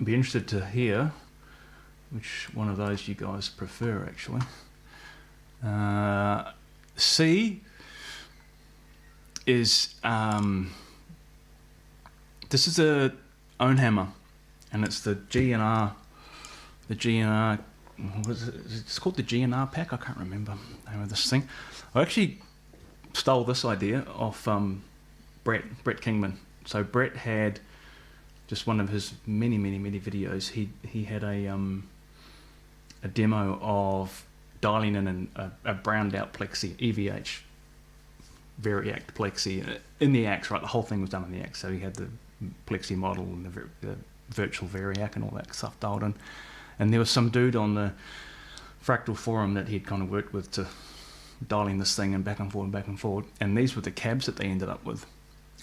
Be interested to hear which one of those you guys prefer, actually. C is this is a own hammer, and it's the GNR. The GNR. What is it? It's called the GNR pack. I can't remember the name of this thing. I actually stole this idea off Brett Kingman. So Brett had just one of his many videos. He had a demo of dialing in a browned out plexi, EVH variac plexi in the Axe, right? The whole thing was done in the Axe. So he had the plexi model and the virtual variac and all that stuff dialed in. And there was some dude on the Fractal forum that he'd kind of worked with to dialing this thing and back and forward and back and forward. And these were the cabs that they ended up with.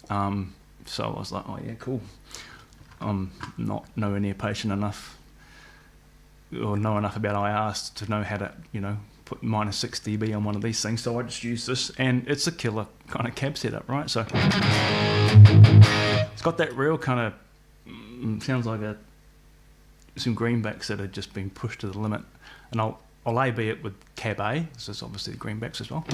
So I was like, oh yeah, cool. I'm not nowhere near patient enough or know enough about IRs to know how to, you know, put minus 6 dB on one of these things. So I just use this, and it's a killer kind of cab setup, right? So it's got that real kind of, sounds like some greenbacks that have just been pushed to the limit. And I'll A-B it with cab A. This is obviously the greenbacks as well.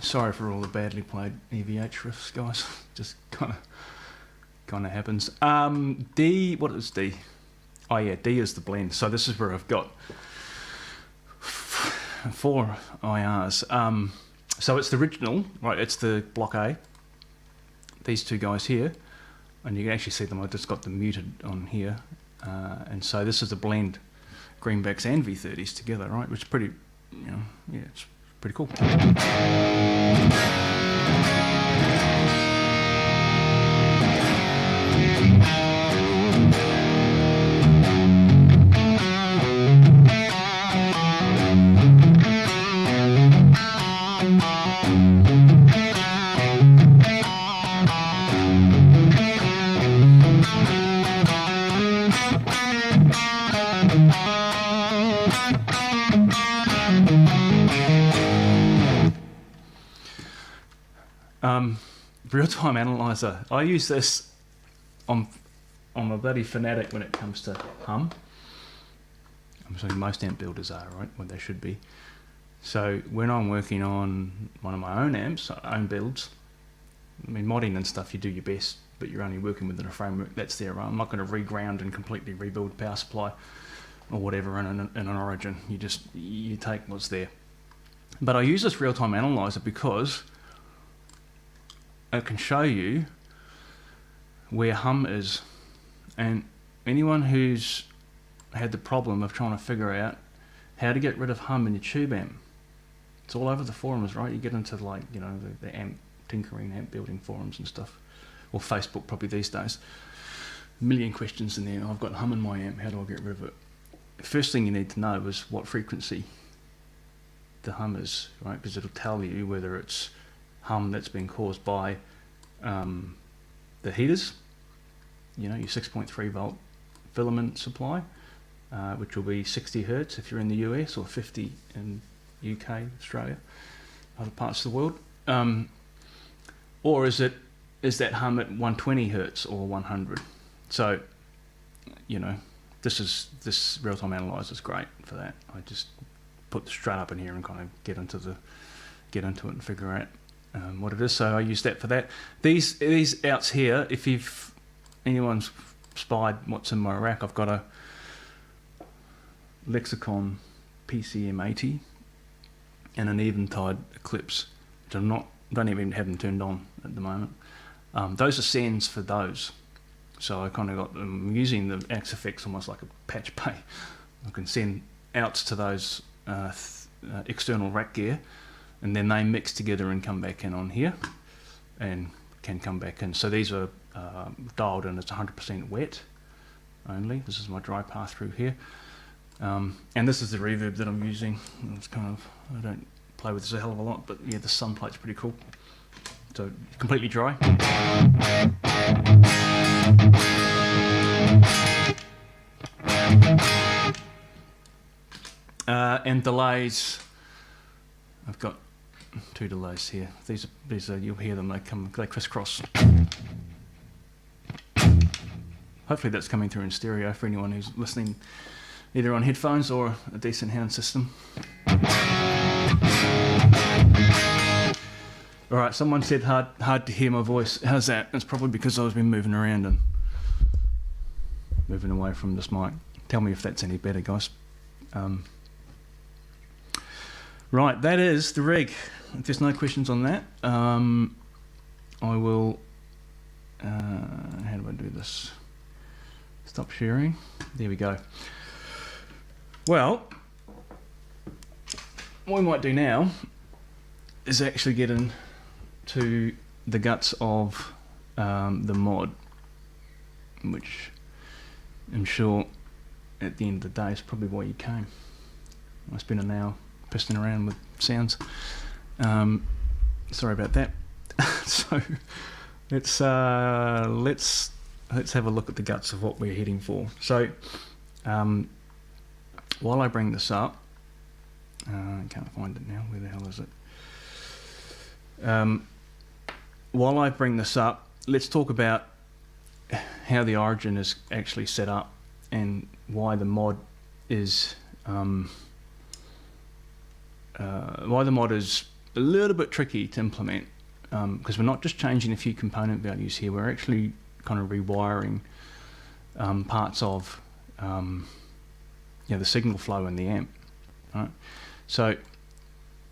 Sorry for all the badly played EVH riffs, guys. Just kind of happens. D, what is D? Oh yeah, D is the blend. So this is where I've got 4 IRs. So it's the original, right? It's the block A. These two guys here, and you can actually see them. I just got them muted on here, and so this is the blend, greenbacks and V30s together, right? Which is pretty, you know, yeah, it's pretty cool. Real-time analyzer. I use this on my bloody fanatic when it comes to hum. I'm saying most amp builders are, right? What they should be. So when I'm working on one of my own amps, own builds, I mean modding and stuff, you do your best, but you're only working within a framework that's there, right? I'm not going to reground and completely rebuild power supply or whatever in an origin. You take what's there. But I use this real-time analyzer because it can show you where hum is, and anyone who's had the problem of trying to figure out how to get rid of hum in your tube amp, it's all over the forums, right? You get into like, you know, the amp tinkering, amp building forums and stuff, or Facebook probably these days. A million questions in there. I've got hum in my amp, how do I get rid of it? The first thing you need to know is what frequency the hum is, right? Because it'll tell you whether it's hum that's been caused by the heaters, you know, your 6.3 volt filament supply, which will be 60 hertz if you're in the US, or 50 in UK, Australia, other parts of the world, or is that hum at 120 hertz or 100? So, you know, this real-time analyzer is great for that. I just put the strut up in here and kind of get into it and figure out what it is. So I use that for that. These outs here, if anyone's spied what's in my rack, I've got a Lexicon PCM80 and an Eventide Eclipse, which don't even have them turned on at the moment. Those are sends for those. So I kind of I'm using the Axefx almost like a patch pay. I can send outs to those external rack gear, and then they mix together and come back in on here and can come back in. So these are dialed in as 100% wet only. This is my dry path through here. And this is the reverb that I'm using. It's kind of, I don't play with this a hell of a lot, but yeah, the sun plate's pretty cool. So completely dry. And delays, I've got 2 delays here. These are you'll hear them, they crisscross. Hopefully that's coming through in stereo for anyone who's listening either on headphones or a decent sound system. Alright, someone said hard to hear my voice. How's that? It's probably because I've been moving around and moving away from this mic. Tell me if that's any better, guys. Right, that is the rig. If there's no questions on that, I will, how do I do this? Stop sharing. There we go. Well, what we might do now is actually get into the guts of the mod, which I'm sure at the end of the day is probably why you came. I spent an hour pissing around with sounds. Sorry about that. So let's have a look at the guts of what we're heading for. So while I bring this up, I can't find it now. Where the hell is it? While I bring this up, let's talk about how the origin is actually set up and why the mod is a little bit tricky to implement, because we're not just changing a few component values here, we're actually kind of rewiring parts of the signal flow in the amp. Right? So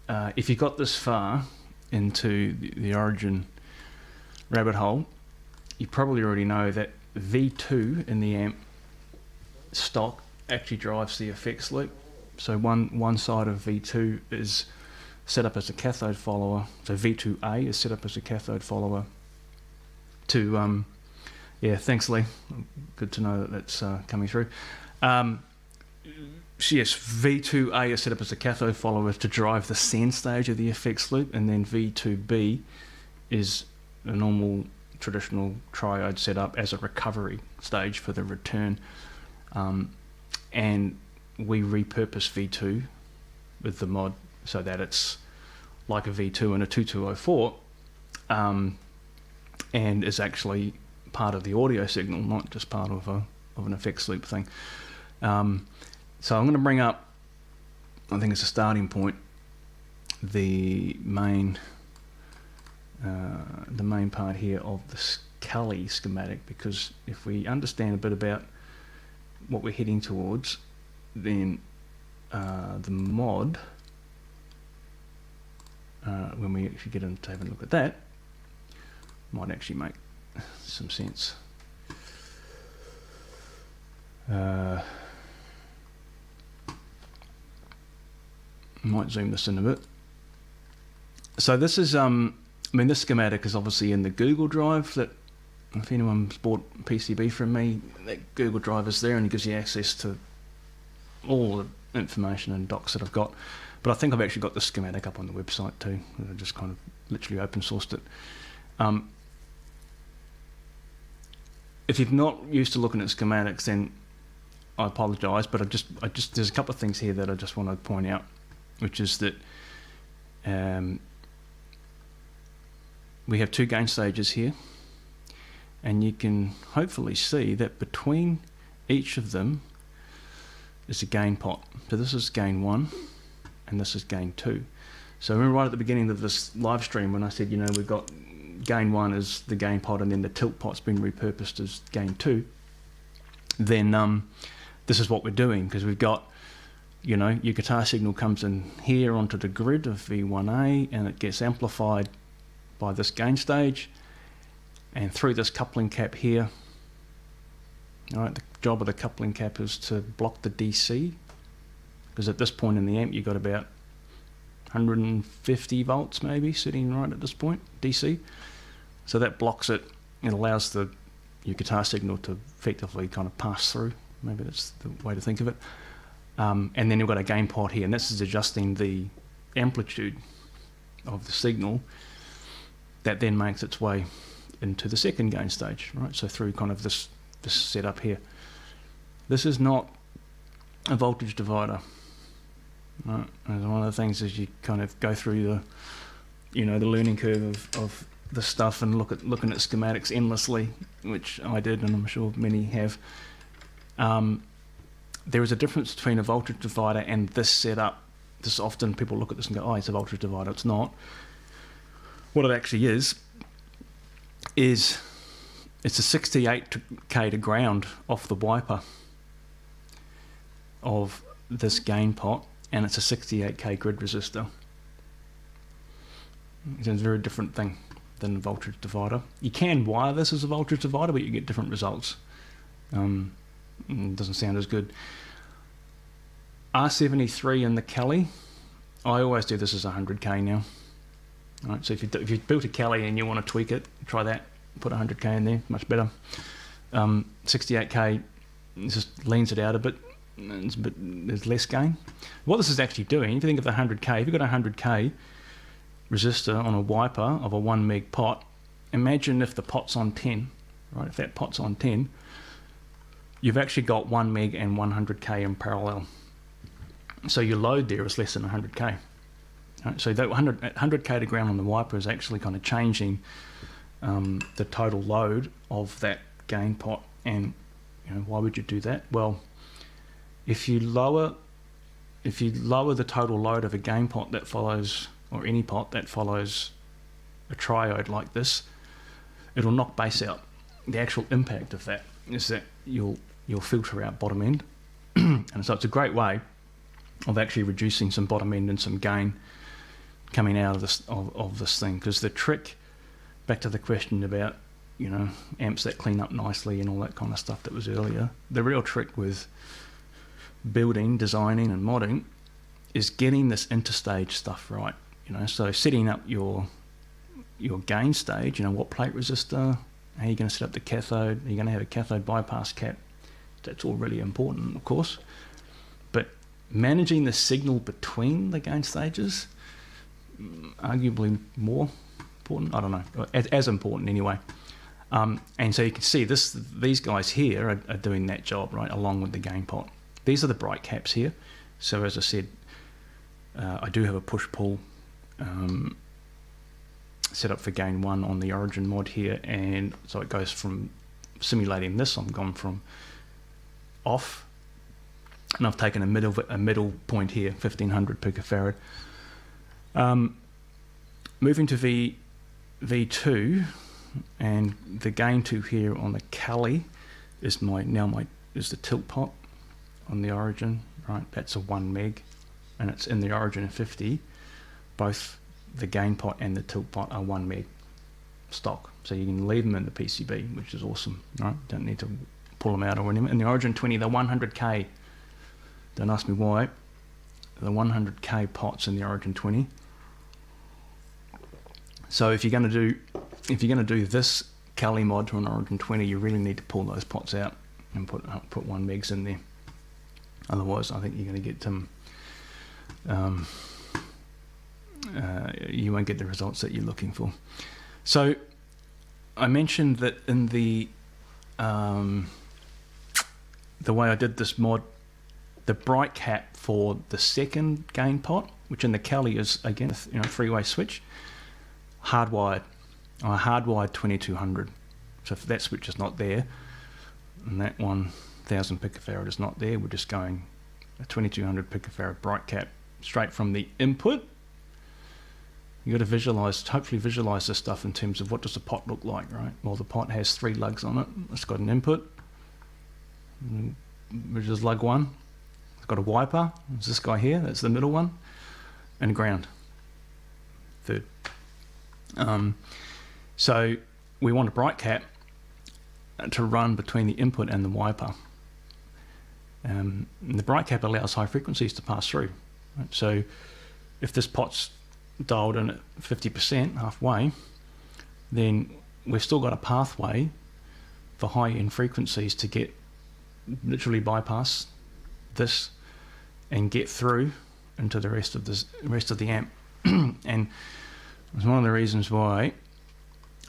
if you got this far into the origin rabbit hole, you probably already know that V2 in the amp stock actually drives the effects loop. So one side of V2 is set up as a cathode follower. So V2A is set up as a cathode follower to, yeah, thanks Lee. Good to know that that's coming through. So yes, V2A is set up as a cathode follower to drive the send stage of the effects loop, and then V2B is a normal traditional triode setup as a recovery stage for the return. And we repurpose V2 with the mod so that it's like a V2 and a 2204, and is actually part of the audio signal, not just part of an effects loop thing. So I'm going to bring up, I think it's a starting point, the main part here of the Scully schematic, because if we understand a bit about what we're heading towards, then the mod, when we actually get into having a look at that, might actually make some sense. Might zoom this in a bit. So this is, this schematic is obviously in the Google Drive. That if anyone's bought PCB from me, that Google Drive is there and it gives you access to all the information and docs that I've got. But I think I've actually got the schematic up on the website too. I just kind of literally open sourced it. If you're not used to looking at schematics, then I apologise, but I just there's a couple of things here that I just want to point out, which is that we have 2 gain stages here, and you can hopefully see that between each of them is a gain pot. So this is gain 1 and this is gain 2. So remember right at the beginning of this live stream when I said, we've got gain 1 as the gain pot and then the tilt pot's been repurposed as gain 2, then this is what we're doing, because we've got, your guitar signal comes in here onto the grid of V1A and it gets amplified by this gain stage and through this coupling cap here. All right, the job of the coupling cap is to block the DC, because at this point in the amp you've got about 150 volts maybe sitting right at this point, DC. So that blocks it. It allows your guitar signal to effectively kind of pass through. Maybe that's the way to think of it. And then you've got a gain pot here, and this is adjusting the amplitude of the signal that then makes its way into the second gain stage, right? So through kind of this setup here. This is not a voltage divider. Right? And one of the things is you kind of go through the learning curve of the stuff and looking at schematics endlessly, which I did, and I'm sure many have. There is a difference between a voltage divider and this setup. This often people look at this and go, "Oh, it's a voltage divider." It's not. What it actually is it's a 68k to ground off the wiper of this gain pot, and it's a 68k grid resistor. It's a very different thing than a voltage divider. You can wire this as a voltage divider, but you get different results. It doesn't sound as good. R73 in the Kelly, I always do this as 100k now. Right, so if you built a Kelly and you want to tweak it, try that. Put 100k in there, much better. 68k just leans it out a bit. There's less gain. What this is actually doing, if you think of the 100k, if you've got a 100k resistor on a wiper of a 1 meg pot, imagine if the pot's on 10, right? If that pot's on 10, you've actually got 1 meg and 100k in parallel. So your load there is less than 100k. Right? So that 100k to ground on the wiper is actually kind of changing the total load of that gain pot. And why would you do that? Well, if you lower the total load of a gain pot that follows, or any pot that follows a triode like this, it'll knock bass out. The actual impact of that is that you'll filter out bottom end. And so it's a great way of actually reducing some bottom end and some gain coming out of this thing. Because the trick, back to the question about amps that clean up nicely and all that kind of stuff that was earlier, the real trick with building, designing and modding is getting this interstage stuff right. So setting up your gain stage, what plate resistor, how are you going to set up the cathode, are you going to have a cathode bypass cap? That's all really important, of course. But managing the signal between the gain stages, arguably more important, I don't know, as important anyway. And so you can see these guys here are doing that job, right, along with the gain pot. These are the bright caps here. So as I said, I do have a push-pull set up for gain 1 on the origin mod here, and so it goes from simulating this, I'm gone from off, and I've taken a middle point here, 1500 picofarad. Moving to V2, and the gain 2 here on the Kelly is is the tilt pot on the origin, right? That's a 1 meg, and it's in the origin of 50. Both the gain pot and the tilt pot are 1 meg stock, so you can leave them in the PCB, which is awesome, right? Don't need to pull them out or anything. In the origin 20, they're 100k. Don't ask me why. The 100k pots in the origin 20. So if you're going to do this Kelly mod to an origin 20, you really need to pull those pots out and put 1 megs in there. Otherwise, I think you're going to get some. You won't get the results that you're looking for. So I mentioned that in the way I did this mod, the bright cap for the second gain pot, which in the Kelly is again a three-way switch, hardwired. I hardwired 2200. So if that switch is not there, and that 1000 picofarad is not there, we're just going a 2200 picofarad bright cap straight from the input. You got to hopefully visualize this stuff in terms of what does the pot look like, right? Well, the pot has 3 lugs on it. It's got an input, which is lug 1. It's got a wiper. It's this guy here. That's the middle one, and ground. Third. So we want a bright cap to run between the input and the wiper. And the bright cap allows high frequencies to pass through. Right? So if this pot's dialed in at 50%, halfway, then we've still got a pathway for high-end frequencies to get literally bypass this and get through into the rest of the amp. And it's one of the reasons why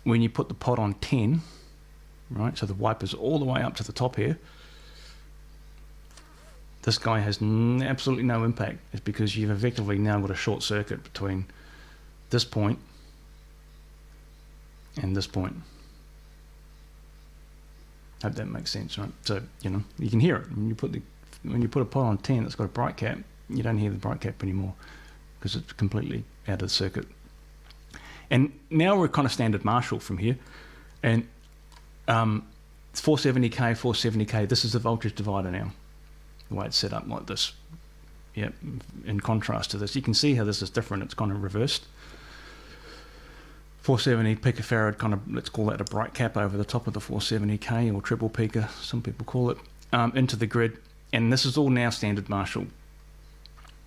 when you put the pot on 10, right, so the wipers all the way up to the top here, this guy has absolutely no impact. It's because you've effectively now got a short circuit between this point and this point. Hope that makes sense, right? So, you know, you can hear it. When you put a pot on 10 that's got a bright cap, you don't hear the bright cap anymore because it's completely out of the circuit. And now we're kind of standard Marshall from here. And it's 470k, 470k. This is the voltage divider now, the way it's set up like this. Yeah, in contrast to this. You can see how this is different. It's kind of reversed. 470 picofarad, kind of, let's call that a bright cap over the top of the 470k, or triple pico, some people call it, into the grid. And this is all now standard Marshall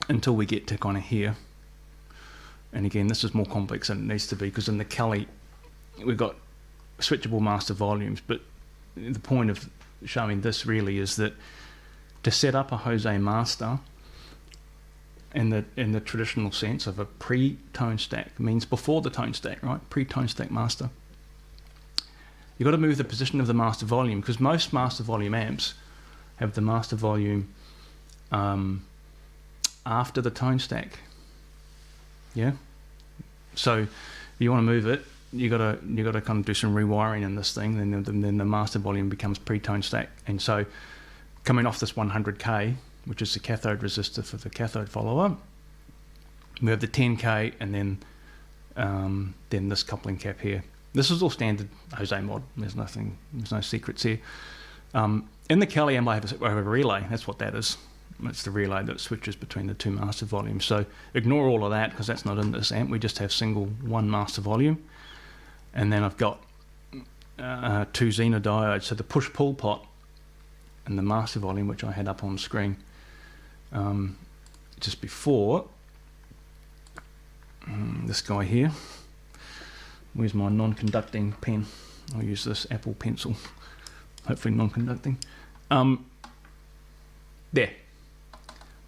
until we get to kind of here. And again, this is more complex than it needs to be, because in the Kelly, we've got switchable master volumes. But the point of showing this really is that to set up a Jose master in the traditional sense of a pre-tone stack, means before the tone stack, right? Pre-tone stack master. You've got to move the position of the master volume, because most master volume amps have the master volume after the tone stack. Yeah. So if you want to move it, you got to kind of do some rewiring in this thing, and then the master volume becomes pre-tone stack. And so coming off this 100k, which is the cathode resistor for the cathode follower, we have the 10k, and then this coupling cap here. This is all standard Jose mod. There's no secrets here. In the Kelly amp, I have a relay. That's what that is. It's the relay that switches between the two master volumes. So ignore all of that, because that's not in this amp. We just have single one master volume. And then I've got two zener diodes. So the push-pull pot and the master volume, which I had up on screen just before. This guy here. Where's my non-conducting pen? I'll use this Apple Pencil. Hopefully non-conducting. There.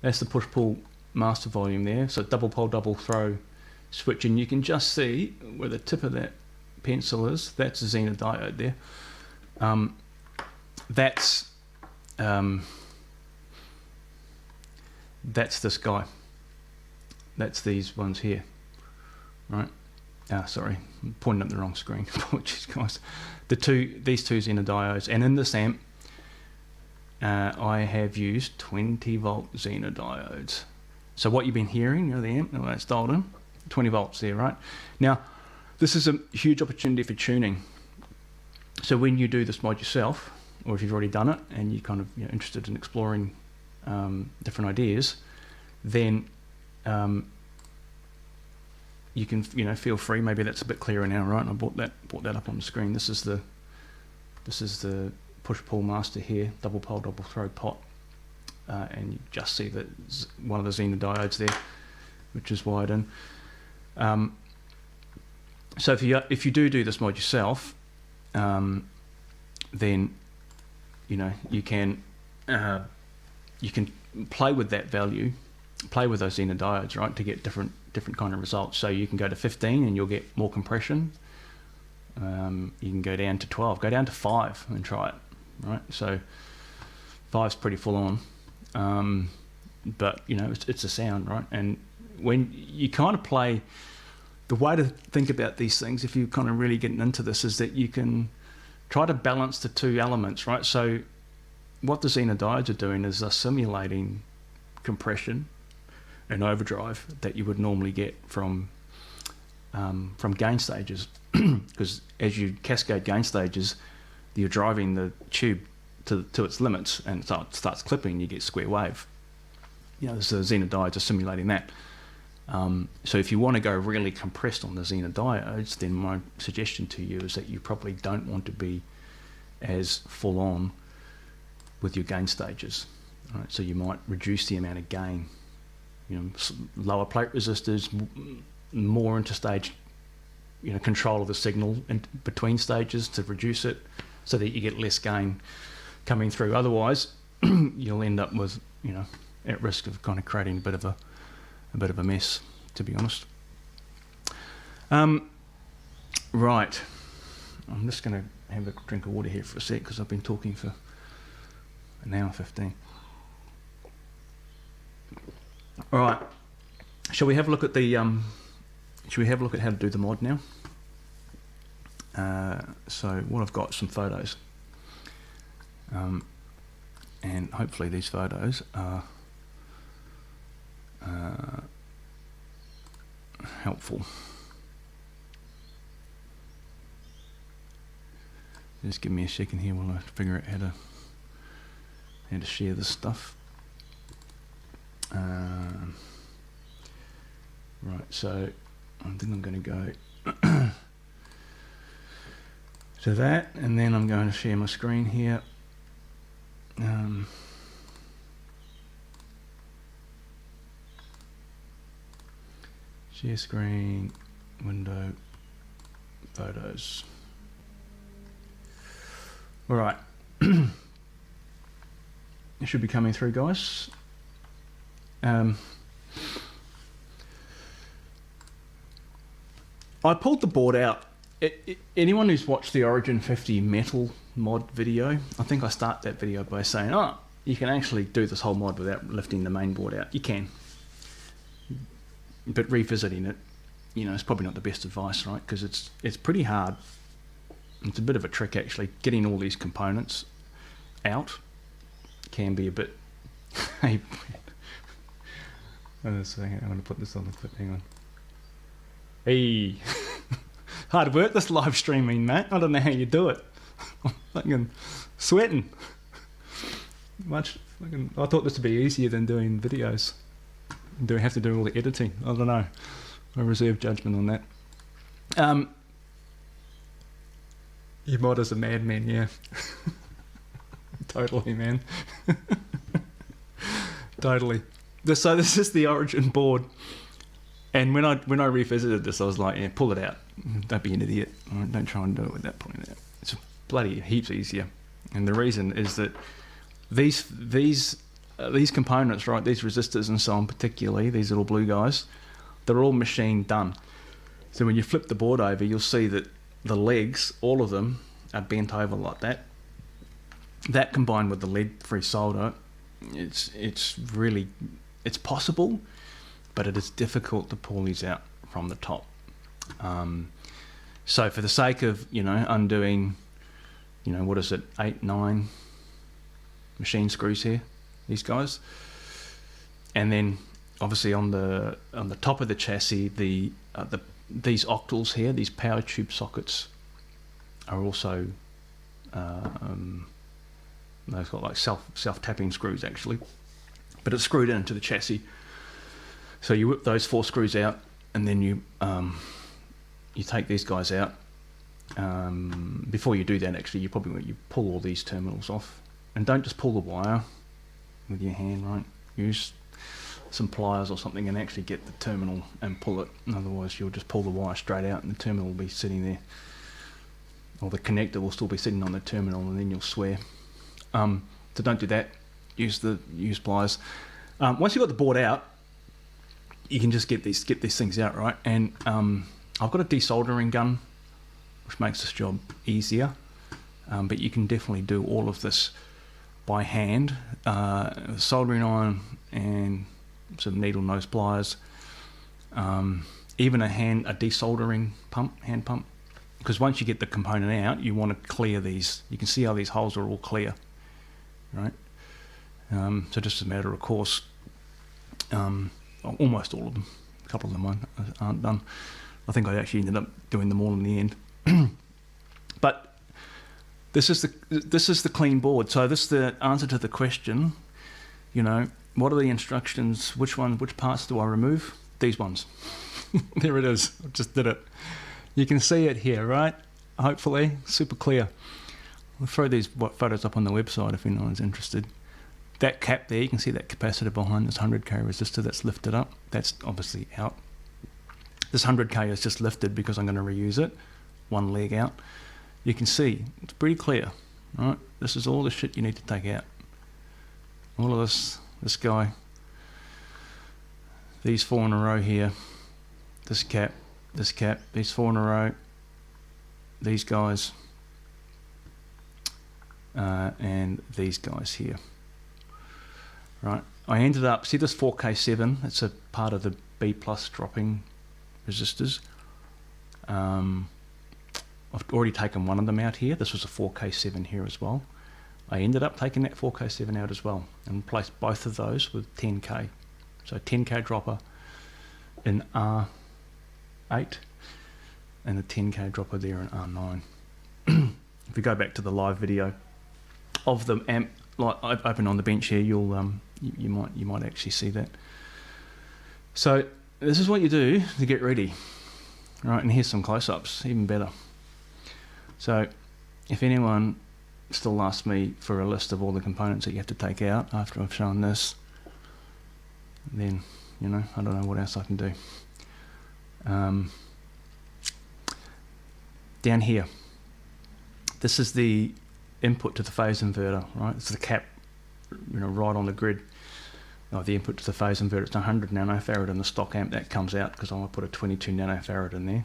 That's the push-pull master volume there. So double pole, double throw switch. And you can just see where the tip of that pencil is. That's a zener diode there. That's this guy. That's these ones here. Right? Sorry, I'm pointing at the wrong screen. Apologies, guys. These two zener diodes. And in this amp, I have used 20 volt zener diodes. So what you've been hearing, you know, the amp, that's dialed in, 20 volts there, right? Now, this is a huge opportunity for tuning. So when you do this mod yourself, or if you've already done it and you're kind of, you know, interested in exploring different ideas, then you can, you know, feel free. Maybe that's a bit clearer now, right? And I brought that up on the screen. This is the push-pull master here, double pole, double throw pot, and you just see that one of the zener diodes there, which is wired in. So if you do this mod yourself, then you know you can play with that value, play with those zener diodes, right, to get different kind of results. So you can go to 15 and you'll get more compression. You can go down to 12, go down to 5 and try it. Right, so 5's pretty full on, but you know it's a sound, right? And when you kind of play, the way to think about these things, if you're kind of really getting into this, is that you can try to balance the two elements, right? So what the zener diodes are doing is they're simulating compression and overdrive that you would normally get from gain stages, because as you cascade gain stages, you're driving the tube to its limits, and so it starts clipping, you get square wave. You know, so the zener diodes are simulating that. So if you want to go really compressed on the zener diodes, then my suggestion to you is that you probably don't want to be as full on with your gain stages. Right? So you might reduce the amount of gain. You know, lower plate resistors, more interstage control of the signal in between stages to reduce it, so that you get less gain coming through. Otherwise, you'll end up with at risk of kind of creating a bit of a mess, to be honest. Right, I'm just going to have a drink of water here for a sec because I've been talking for an hour 15. All right, shall we have a look at the shall we have a look at how to do the mod now? So what I've got some photos, and hopefully these photos are helpful. Just give me a second here while I figure out how to share this stuff. Right, so I think I'm going to go to that, and then I'm going to share my screen here. Share screen, window, photos. All right, it should be coming through, guys. I pulled the board out. Anyone who's watched the Origin 50 metal mod video, I think I start that video by saying, oh, you can actually do this whole mod without lifting the main board out. You can. But revisiting it, it's probably not the best advice, right? Because it's pretty hard. It's a bit of a trick, actually. Getting all these components out can be a bit... I'm going to put this on the clip, hang on. Hey, hard work this live streaming, mate. I don't know how you do it. I'm fucking sweating. I thought this would be easier than doing videos. Have to do all the editing. I don't know. I reserve judgment on that. You mod as a madman, yeah. Totally, man. Totally. So this is the Origin board. And when I revisited this, I was like, yeah, pull it out. Don't be an idiot. Don't try and do it with that pulling it out. It's bloody heaps easier. And the reason is that these components, right, these resistors and so on, particularly these little blue guys, they're all machine done. So when you flip the board over, you'll see that the legs, all of them, are bent over like that. That combined with the lead-free solder, it's possible, but it is difficult to pull these out from the top. So for the sake of, undoing, what is it, 8, 9 machine screws here, these guys, and then obviously on the top of the chassis, these octals here, these power tube sockets, are also they've got like self-tapping screws actually, but it's screwed into the chassis. So you whip those 4 screws out, and then you take these guys out. Before you do that, actually, you pull all these terminals off, and don't just pull the wire with your hand, right? Use some pliers or something and actually get the terminal and pull it. Otherwise, you'll just pull the wire straight out, and the terminal will be sitting there, or the connector will still be sitting on the terminal, and then you'll swear. So don't do that. Use pliers. Once you've got the board out, you can just get these things out, right? And I've got a desoldering gun, which makes this job easier. But you can definitely do all of this by hand. Soldering iron and some needle nose pliers. Even a desoldering hand pump. Because once you get the component out, you want to clear these. You can see how these holes are all clear, right? So just a matter of course. Almost all of them. A couple of them aren't done. I think I actually ended up doing them all in the end. But this is the clean board. So this is the answer to the question. What are the instructions? Which parts do I remove? These ones. There it is. I just did it. You can see it here, right? Hopefully, super clear. I'll throw these photos up on the website if anyone's interested. That cap there, you can see that capacitor behind this 100k resistor that's lifted up. That's obviously out. This 100K is just lifted because I'm going to reuse it, one leg out. You can see it's pretty clear, right? This is all the shit you need to take out. All of this guy, these 4 in a row here, this cap, these 4 in a row, these guys, and these guys here. Right, I ended up, see this 4K7, it's a part of the B plus dropping resistors. I've already taken one of them out here. This was a 4K7 here as well. I ended up taking that 4K7 out as well and replaced both of those with 10K. So 10K dropper in R8 and a 10K dropper there in R9. If we go back to the live video of the amp like open on the bench here, you'll you might actually see that. So this is what you do to get ready, right? And here's some close-ups, even better. So if anyone still asks me for a list of all the components that you have to take out after I've shown this, then I don't know what else I can do. Down here, this is the input to the phase inverter, right? It's the cap, right on the grid of the input to the phase inverter. It's 100 nanofarad in the stock amp. That comes out because I'm going to put a 22 nanofarad in there.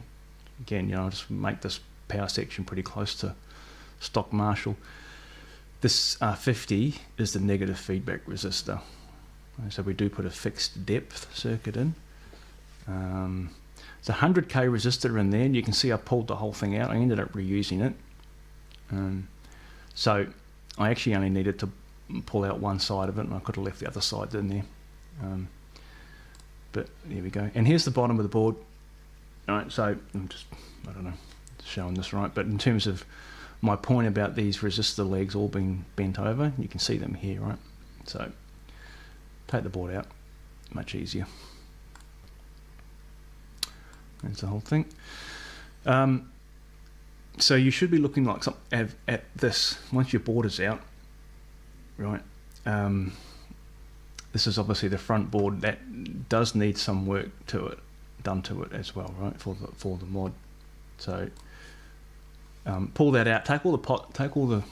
Again, I'll just make this power section pretty close to stock Marshall. This 50 is the negative feedback resistor. So we do put a fixed depth circuit in. It's a 100K resistor in there, and you can see I pulled the whole thing out. I ended up reusing it. So I actually only needed to pull out one side of it, and I could have left the other side in there. But there we go. And here's the bottom of the board. All right, so I'm just, I don't know, showing this right, but in terms of my point about these resistor legs all being bent over, you can see them here, right? So take the board out, much easier. That's the whole thing. So you should be looking like at this once your board is out, right? This is obviously the front board that does need some work done to it as well, right? For the mod. So pull that out. Take all the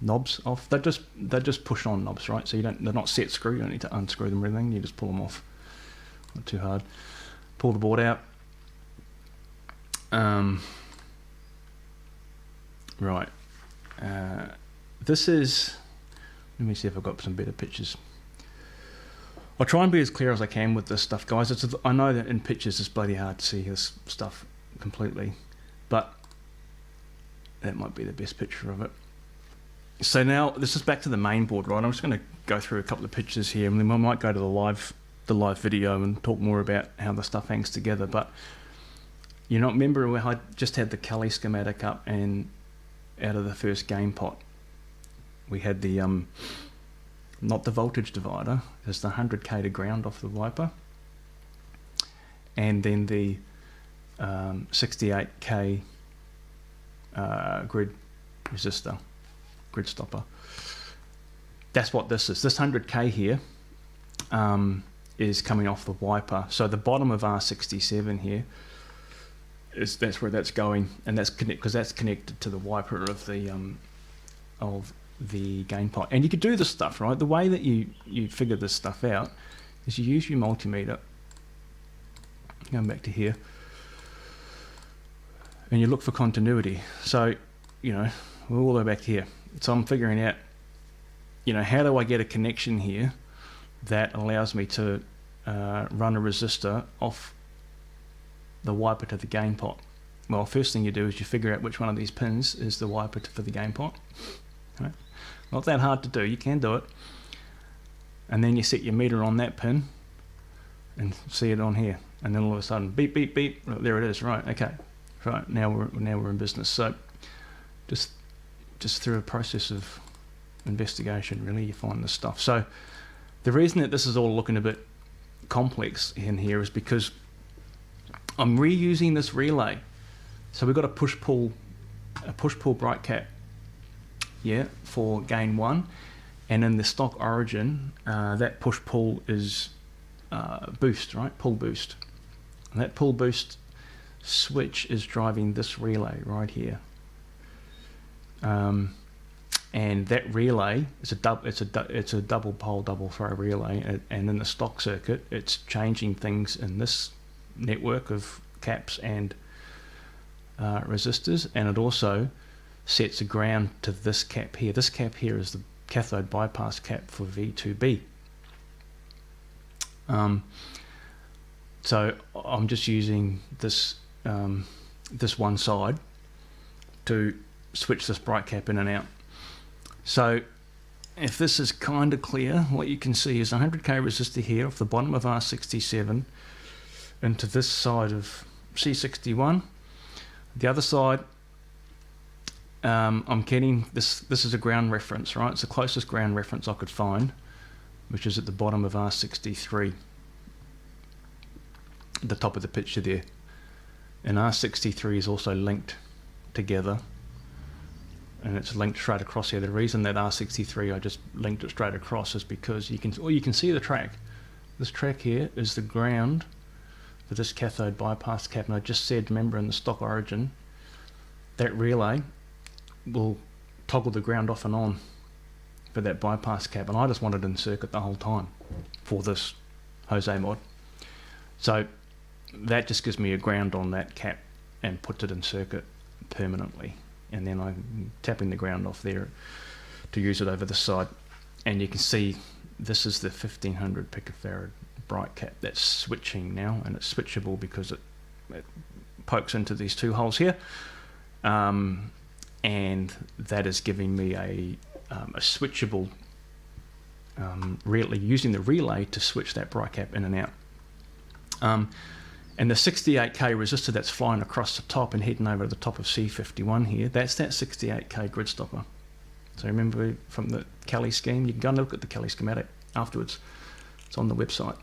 knobs off. They're just push on knobs, right? So they're not set screw. You don't need to unscrew them or anything. You just pull them off. Not too hard. Pull the board out. Right. This is. Let me see if I've got some better pictures. I'll try and be as clear as I can with this stuff, guys. I know that in pictures it's bloody hard to see this stuff completely, but that might be the best picture of it. So now this is back to the main board, right? I'm just going to go through a couple of pictures here, and then I might go to the live video and talk more about how the stuff hangs together. But remember when I just had the Kelly schematic up, and out of the first gain pot, we had the not the voltage divider, there's the 100K to ground off the wiper, and then the 68K grid resistor, grid stopper. That's what this is. This 100K here is coming off the wiper. So the bottom of R67 here that's where that's going, and that's because that's connected to the wiper of the gain pot. And you could do this stuff, right? The way that you figure this stuff out is you use your multimeter, going back to here, and you look for continuity. So we're all the way back here. So I'm figuring out how do I get a connection here that allows me to run a resistor off the wiper to the gain pot. Well, first thing you do is you figure out which one of these pins is the wiper for the gain pot. Right? Not that hard to do, you can do it. And then you set your meter on that pin and see it on here, and then all of a sudden beep beep beep, there it is. Right, okay, right, now we're in business. So just through a process of investigation, really, you find this stuff. So the reason that this is all looking a bit complex in here is because I'm reusing this relay. So we've got a push-pull bright cap, for gain 1, and in the stock origin, that push-pull is boost, right? Pull boost. And that pull boost switch is driving this relay right here. And that relay is it's a double pole double throw relay, and in the stock circuit it's changing things in this network of caps and resistors, and it also sets a ground to this cap here. This cap here is the cathode bypass cap for V2B. So I'm just using this this one side to switch this bright cap in and out. So if this is kind of clear, what you can see is a 100k resistor here off the bottom of R67 into this side of C61. The other side, I'm getting this is a ground reference, right? It's the closest ground reference I could find, which is at the bottom of R63, at the top of the picture there. And R63 is also linked together, and it's linked straight across here. The reason that R63 I just linked it straight across is because you can see the track. This track here is the ground for this cathode bypass cap, and I just said, remember, in the stock origin, that relay will toggle the ground off and on for that bypass cap, and I just wanted it in circuit the whole time for this Jose mod. So that just gives me a ground on that cap and puts it in circuit permanently, and then I'm tapping the ground off there to use it over the side. And you can see this is the 1500 picofarad bright cap that's switching now, and it's switchable because it pokes into these two holes here, and that is giving me a switchable relay, using the relay to switch that bright cap in and out. And the 68k resistor that's flying across the top and heading over to the top of C51 here, that's that 68k grid stopper. So remember from the Kelly scheme, you can go and look at the Kelly schematic afterwards. It's on the website.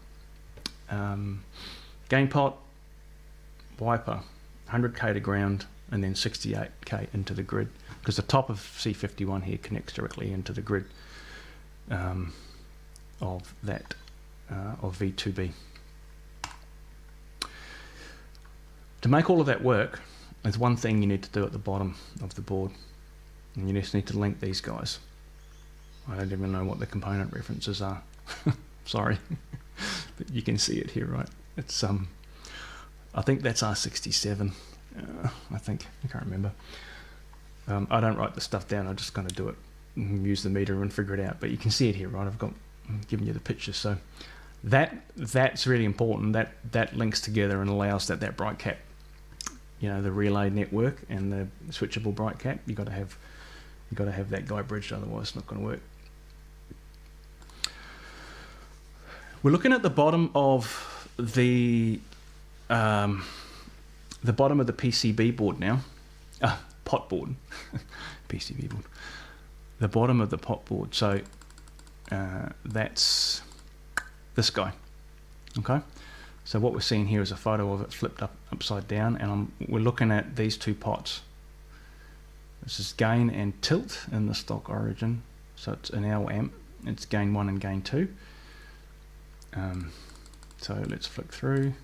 Gain pot, wiper, 100k to ground, and then 68k into the grid, because the top of C51 here connects directly into the grid of that of V2B. To make all of that work, there's one thing you need to do at the bottom of the board, and you just need to link these guys. I don't even know what the component references are. Sorry, but you can see it here, right? It's I think that's R67. I can't remember. I don't write the stuff down. I just kind of do it, use the meter and figure it out. But you can see it here, right? I'm giving you the picture. So that's really important. That links together and allows that bright cap, the relay network and the switchable bright cap. You got to have that guy bridged, otherwise it's not going to work. We're looking at the bottom of the bottom of the PCB board now. Pot board. PCB board. The bottom of the pot board. So that's this guy. Okay. So what we're seeing here is a photo of it flipped upside down, and we're looking at these two pots. This is gain and tilt in the stock origin. So it's an L amp. It's gain 1 and gain 2. So let's flick through.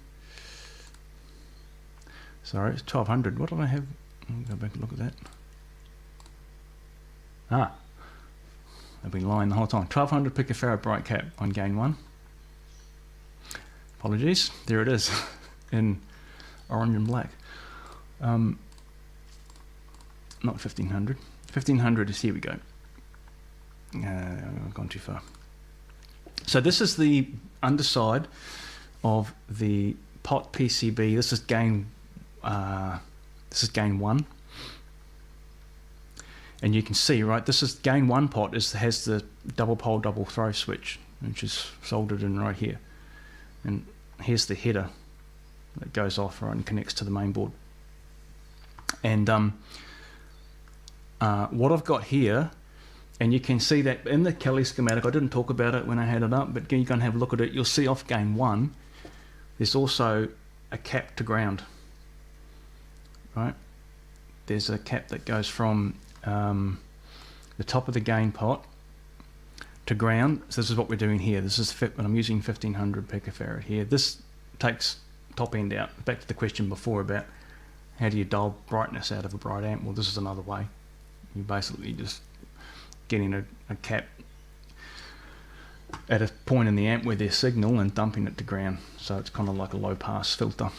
Sorry, it's 1200. What did I have? I'll go back and look at that. I've been lying the whole time. 1200 picofarad bright cap on gain 1. Apologies. There it is in orange and black. Not 1500. 1500 is, here we go. I've gone too far. So this is the underside of the pot PCB. This is gain 1, and you can see, right, this is gain 1 pot has the double pole double throw switch, which is soldered in right here, and here's the header that goes off, right, and connects to the main board. And what I've got here, and you can see that in the Kelly schematic, I didn't talk about it when I had it up, but you can have a look at it. You'll see off gain 1 there's also a cap to ground, right? There's a cap that goes from the top of the gain pot to ground. So this is what we're doing here. This is and I'm using 1500 picofarad here. This takes top end out. Back to the question before about how do you dial brightness out of a bright amp. Well, this is another way. You basically just getting a cap at a point in the amp where there's signal and dumping it to ground. So it's kind of like a low pass filter.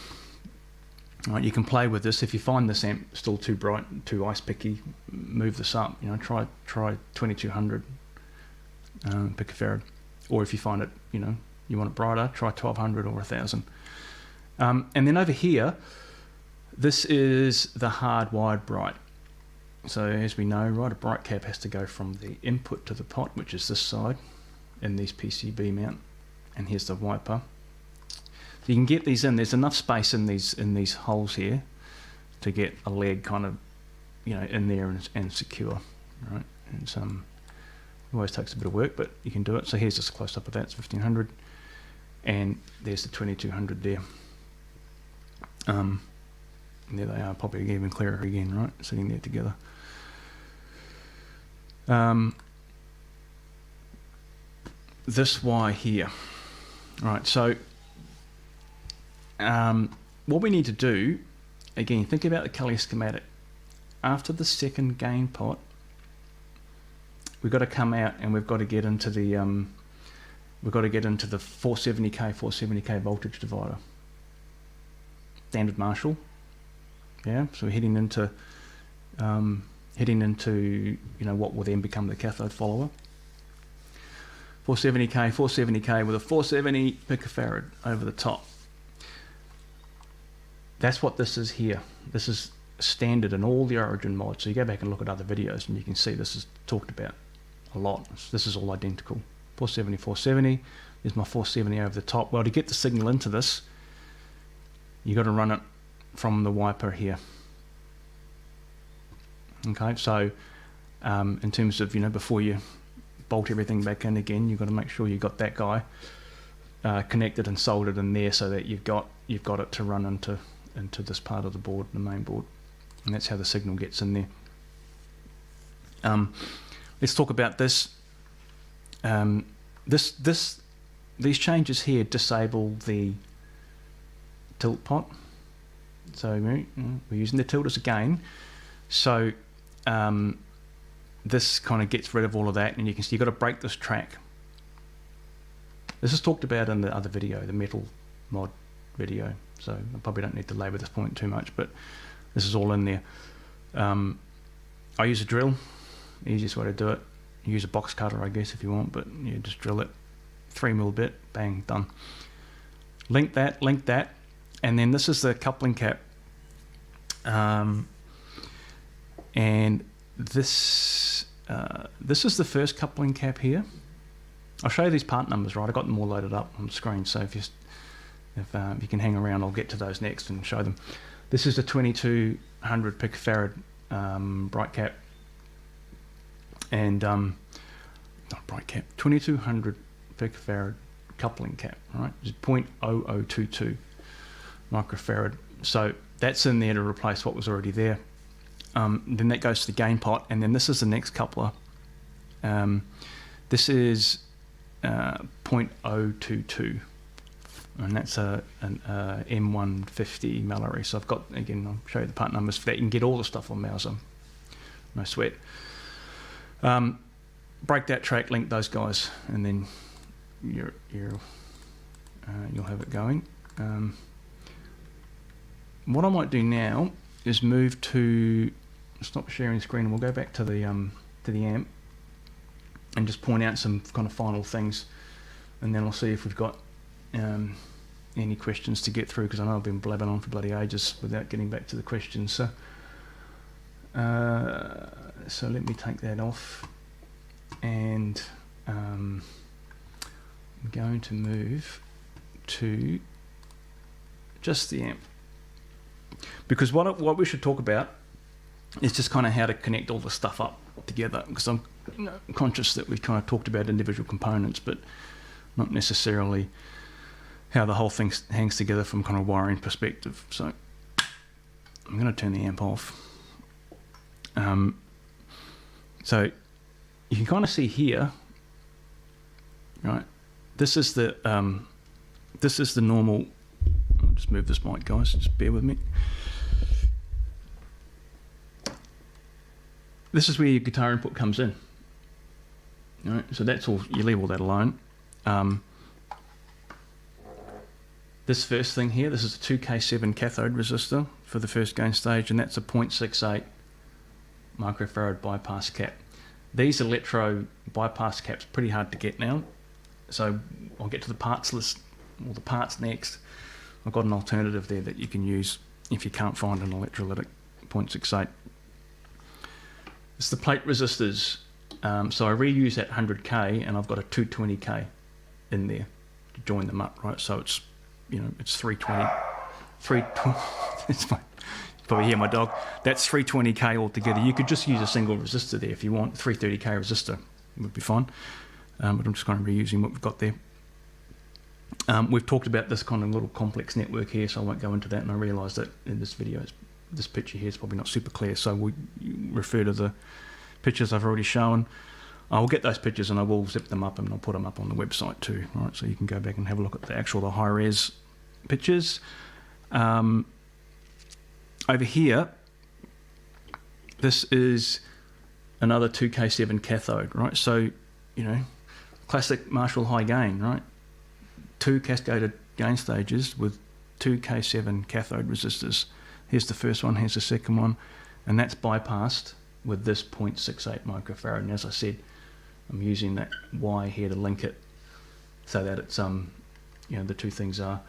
Right, you can play with this. If you find this amp still too bright, too ice picky, move this up. You know, try 2200 picofarad. Or if you find it, you know, you want it brighter, try 1200 or 1000. And then over here, this is the hardwired bright. So as we know, right, a bright cap has to go from the input to the pot, which is this side, in these PCB mount. And here's the wiper. So you can get these in. There's enough space in these holes here to get a leg kind of, you know, in there and secure, right? And it always takes a bit of work, but you can do it. So here's just a close up of that. It's 1500, and there's the 2200 there. And there they are, probably even clearer again, right? Sitting there together. This wire here, right? So what we need to do, again, think about the Kelly schematic. After the second gain pot, we've got to come out and we've got to get into the 470k voltage divider. Standard Marshall. Yeah, so we're heading into you know, what will then become the cathode follower. 470k with a 470 picofarad over the top. That's what this is here. This is standard in all the Origin mods. So you go back and look at other videos and you can see this is talked about a lot. This is all identical. 470. There's my 470 over the top. Well, to get the signal into this, you got to run it from the wiper here. Okay, so in terms of, you know, before you bolt everything back in again, you've got to make sure you got that guy connected and soldered in there so that you've got it to run into this part of the board, the main board, and that's how the signal gets in there. Let's talk about this. These changes here disable the tilt pot. So we're using the tilters again. So this kind of gets rid of all of that, and you can see you've got to break this track. This is talked about in the other video, the metal mod video. So I probably don't need to labour this point too much, but this is all in there. I use a drill, easiest way to do it. You use a box cutter, I guess, if you want, but you just drill it, 3mm bit, bang, done. Link that, and then this is the coupling cap. And this is the first coupling cap here. I'll show you these part numbers, right? I got them all loaded up on the screen, so if you can hang around, I'll get to those next and show them. This is the 2200 picofarad bright cap, and not bright cap, 2200 picofarad coupling cap, right? It's 0.0022 microfarad. So that's in there to replace what was already there. Then that goes to the gain pot, and then this is the next coupler. This is 0.022, and that's an M150 Mallory. So I've got, again, I'll show you the part numbers for that. You can get all the stuff on Mauser, no sweat. Break that track, link those guys, and then you'll have it going. What I might do now is move to stop sharing screen, and we'll go back to the amp and just point out some kind of final things, and then I'll see if we've got any questions to get through, because I know I've been blabbing on for bloody ages without getting back to the questions. So so let me take that off, and I'm going to move to just the amp, because what we should talk about is just kind of how to connect all the stuff up together, because I'm conscious that we've kind of talked about individual components, but not necessarily how the whole thing hangs together from kind of wiring perspective. So I'm going to turn the amp off. So you can kind of see here, right? This is the normal. I'll Just move this mic, guys, just bear with me. This is where your guitar input comes in. All right, so that's all, you leave all that alone. This first thing here, this is a 2K7 cathode resistor for the first gain stage, and that's a 0.68 microfarad bypass cap. These electro bypass caps pretty hard to get now, so I'll get to the parts list, or the parts next. I've got an alternative there that you can use if you can't find an electrolytic 0.68. It's the plate resistors. So I reuse that 100K, and I've got a 220K in there to join them up, right? So it's, you know, it's 320. It's fine. You probably hear my dog. That's 320K altogether. You could just use a single resistor there if you want. 330K resistor would be fine. But I'm just kind of reusing what we've got there. We've talked about this kind of little complex network here, so I won't go into that. And I realise that in this video, this picture here is probably not super clear, so we refer to the pictures I've already shown. I'll get those pictures and I will zip them up and I'll put them up on the website too, right? So you can go back and have a look at the high res pictures. Over here, this is another 2K7 cathode, right? So, you know, classic Marshall high gain, right? 2 cascaded gain stages with 2K7 cathode resistors. Here's the first one, here's the second one, and that's bypassed with this 0.68 microfarad. And as I said, I'm using that Y here to link it so that it's you know, the two things are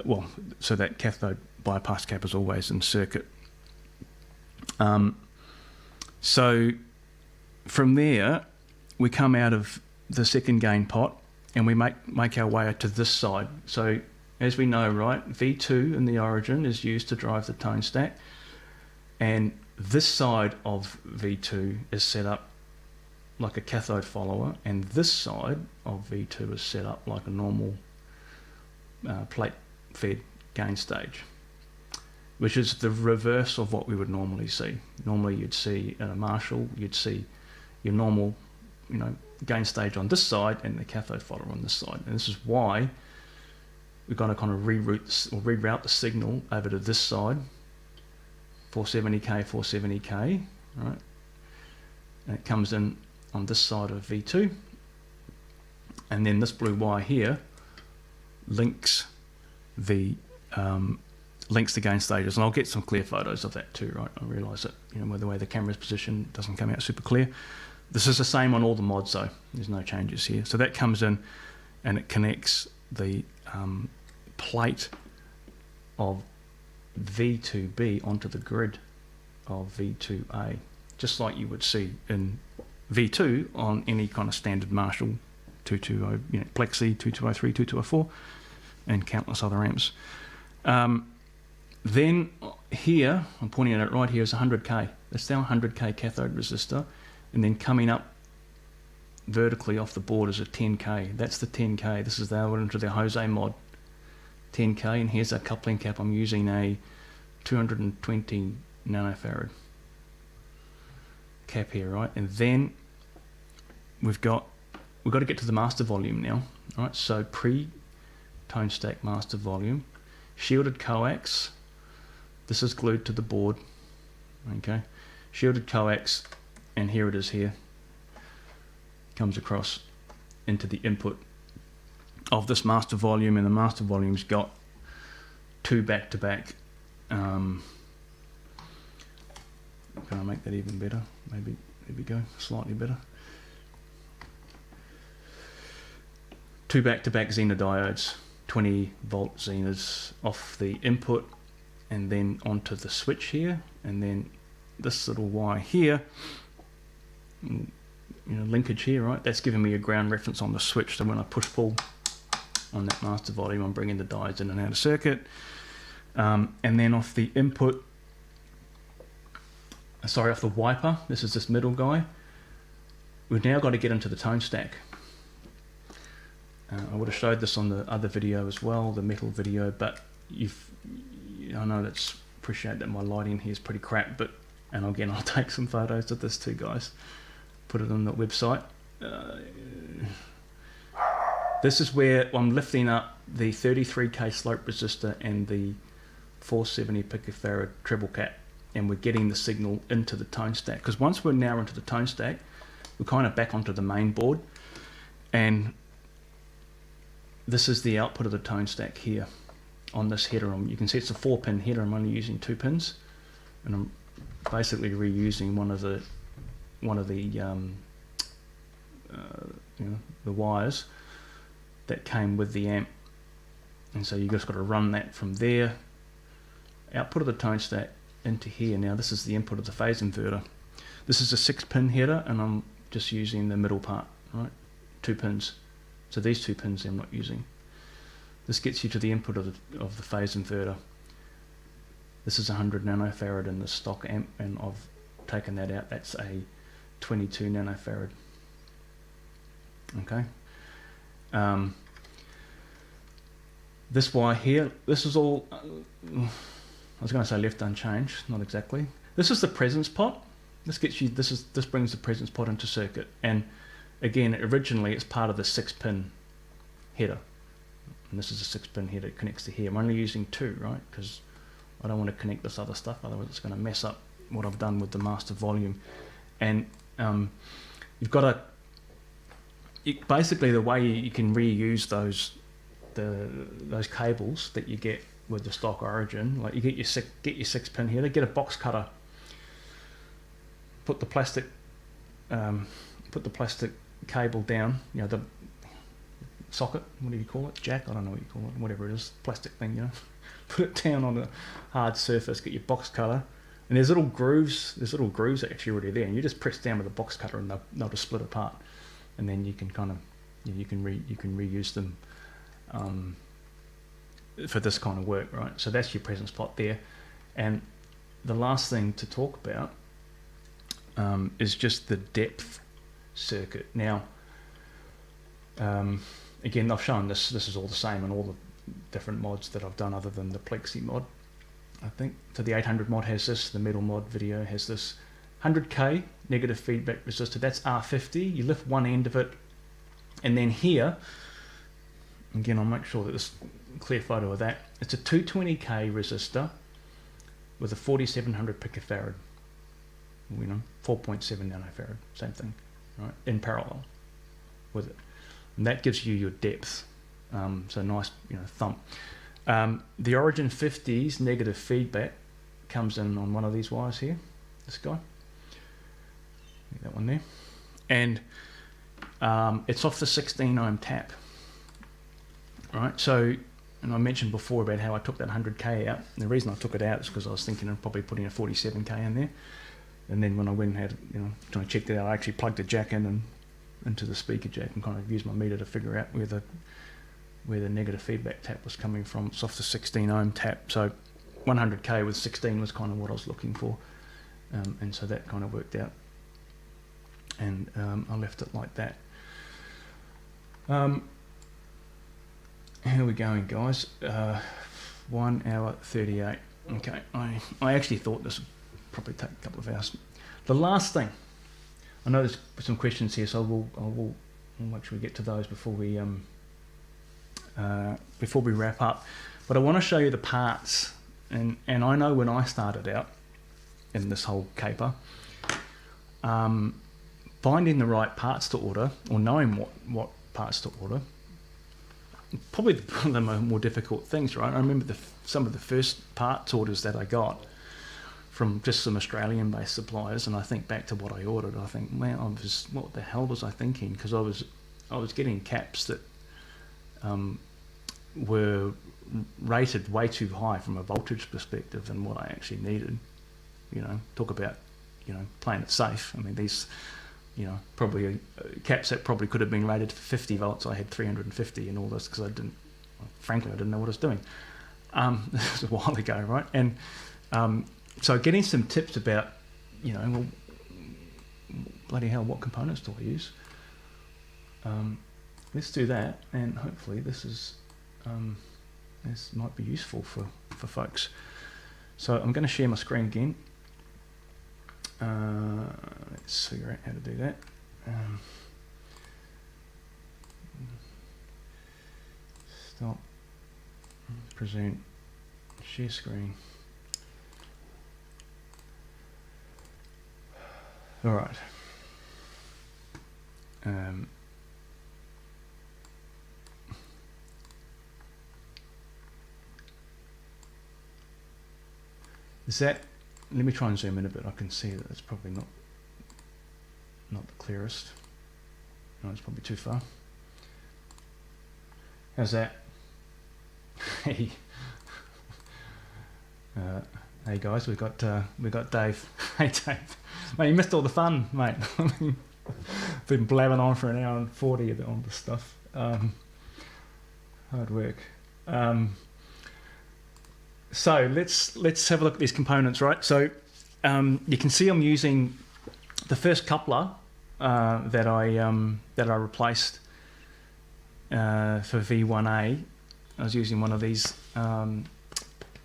well, so that cathode bypass cap is always in circuit. So from there we come out of the second gain pot and we make our way to this side. So as we know, right, V2 in the origin is used to drive the tone stack, and this side of V2 is set up like a cathode follower, and this side of V2 is set up like a normal plate fed gain stage, which is the reverse of what we would normally see. Normally you'd see in a Marshall, you'd see your normal, you know, gain stage on this side and the cathode follower on this side. And this is why we're going to kind of reroute the signal over to this side, 470K, 470K, right? And it comes in on this side of V2, and then this blue wire here links the gain stages, and I'll get some clear photos of that too, right? I realise that, you know, with the way the camera's positioned, doesn't come out super clear. This is the same on all the mods though. There's no changes here. So that comes in and it connects the plate of V2B onto the grid of V2A, just like you would see in V2 on any kind of standard Marshall 220, you know, Plexi 2203, 2204, and countless other amps. Then here, I'm pointing at it right here, is 100K. That's now 100K cathode resistor, and then coming up vertically off the board is a 10K. That's the 10K. This is the one into the Jose mod 10K, and here's our coupling cap. I'm using a 220 nanofarad cap here, right? And then we've got to get to the master volume now, right? So pre-tone stack master volume, shielded coax. This is glued to the board, okay? Shielded coax, and here it is here. Comes across into the input of this master volume, and the master volume's got two back-to-back. Can I make that even better? Maybe, there we go, slightly better. Two back-to-back zener diodes, 20 volt zeners off the input and then onto the switch here, and then this little wire here, you know, linkage here, right? That's giving me a ground reference on the switch, so when I push pull on that master volume, I'm bringing the diodes in and out of circuit. And then off the input, sorry, off the wiper, this is this middle guy, we've now got to get into the tone stack. I would have showed this on the other video as well, the metal video, but I know that's, appreciate that my lighting here is pretty crap, but, and again, I'll take some photos of this too, guys, put it on the website. This is where I'm lifting up the 33k slope resistor and the 470 picofarad treble cap, and we're getting the signal into the tone stack. Because once we're now into the tone stack, we're kind of back onto the main board, and this is the output of the tone stack here on this header. You can see it's a 4-pin header. I'm only using 2 pins, and I'm basically reusing one of the the wires that came with the amp, and so you just got to run that from there, output of the tone stack, into here. Now this is the input of the phase inverter. This is a 6-pin header, and I'm just using the middle part, right? 2 pins. So these 2 pins I'm not using. This gets you to the input of the phase inverter. This is 100 nanofarad in the stock amp, and I've taken that out. That's a 22 nanofarad. Okay. This wire here, this is all, I was going to say left unchanged, not exactly. This is the presence pot. This gets you, this brings the presence pot into circuit, and again, originally it's part of the 6-pin header, and this is a 6-pin header. It connects to here. I'm only using 2, right, because I don't want to connect this other stuff, otherwise it's going to mess up what I've done with the master volume. And you've got to, basically the way you can reuse those cables that you get with the stock Origin, like you get your 6-pin header, get a box cutter, put the plastic cable down, you know, the socket, what do you call it, jack, I don't know what you call it, whatever it is, plastic thing, you know, put it down on a hard surface, get your box cutter, and there's little grooves actually already there, and you just press down with a box cutter and they'll just split apart, and then you can kind of, you can reuse them for this kind of work, right? So that's your presence pot there. And the last thing to talk about is just the depth circuit. Now, again, I've shown this is all the same in all the different mods that I've done other than the Plexi mod, I think. So the 800 mod has this, the metal mod video has this 100k negative feedback resistor. That's R50. You lift one end of it, and then here, again, I'll make sure that this clear photo of that. It's a 220k resistor with a 4700 picofarad, you know, 4.7 nanofarad, same thing, right, in parallel with it, and that gives you your depth. So nice, you know, thump. The Origin 50's negative feedback comes in on one of these wires here, this guy, that one there, and it's off the 16 ohm tap, right? So, and I mentioned before about how I took that 100k out, and the reason I took it out is because I was thinking of probably putting a 47k in there, and then when I went and had, you know, trying to check that out, I actually plugged the jack in and into the speaker jack and kind of used my meter to figure out where the negative feedback tap was coming from. It's off the 16 ohm tap, so 100k with 16 was kind of what I was looking for, and so that kind of worked out, and I left it like that. How are we going, guys? 1 hour 38. Okay, I actually thought this would probably take a couple of hours. The last thing, I know there's some questions here, so I'll make sure we get to those before we wrap up. But I want to show you the parts, and I know when I started out in this whole caper, finding the right parts to order, or knowing what parts to order, probably one of the more difficult things, right? I remember some of the first parts orders that I got from just some Australian-based suppliers, and I think back to what I ordered. I think, man, what the hell was I thinking? Because I was getting caps that were rated way too high from a voltage perspective than what I actually needed. You know, talk about, you know, playing it safe. I mean, these, you know, probably caps that probably could have been rated for 50 volts. I had 350 and all this because I didn't know what I was doing. This was a while ago, right? And so getting some tips about, you know, well, bloody hell, what components do I use? Let's do that, and hopefully this might be useful for folks. So I'm going to share my screen again. Let's figure out how to do that. Stop. Present. Share screen. All right. Is that? Let me try and zoom in a bit. I can see that it's probably not the clearest. No, it's probably too far. How's that? Hey. Hey guys, we got Dave. Hey Dave, mate, you missed all the fun, mate. Been blabbing on for an hour and 40 on this stuff. Hard work. So let's have a look at these components, right? So you can see I'm using the first coupler that I replaced for V1A. I was using one of these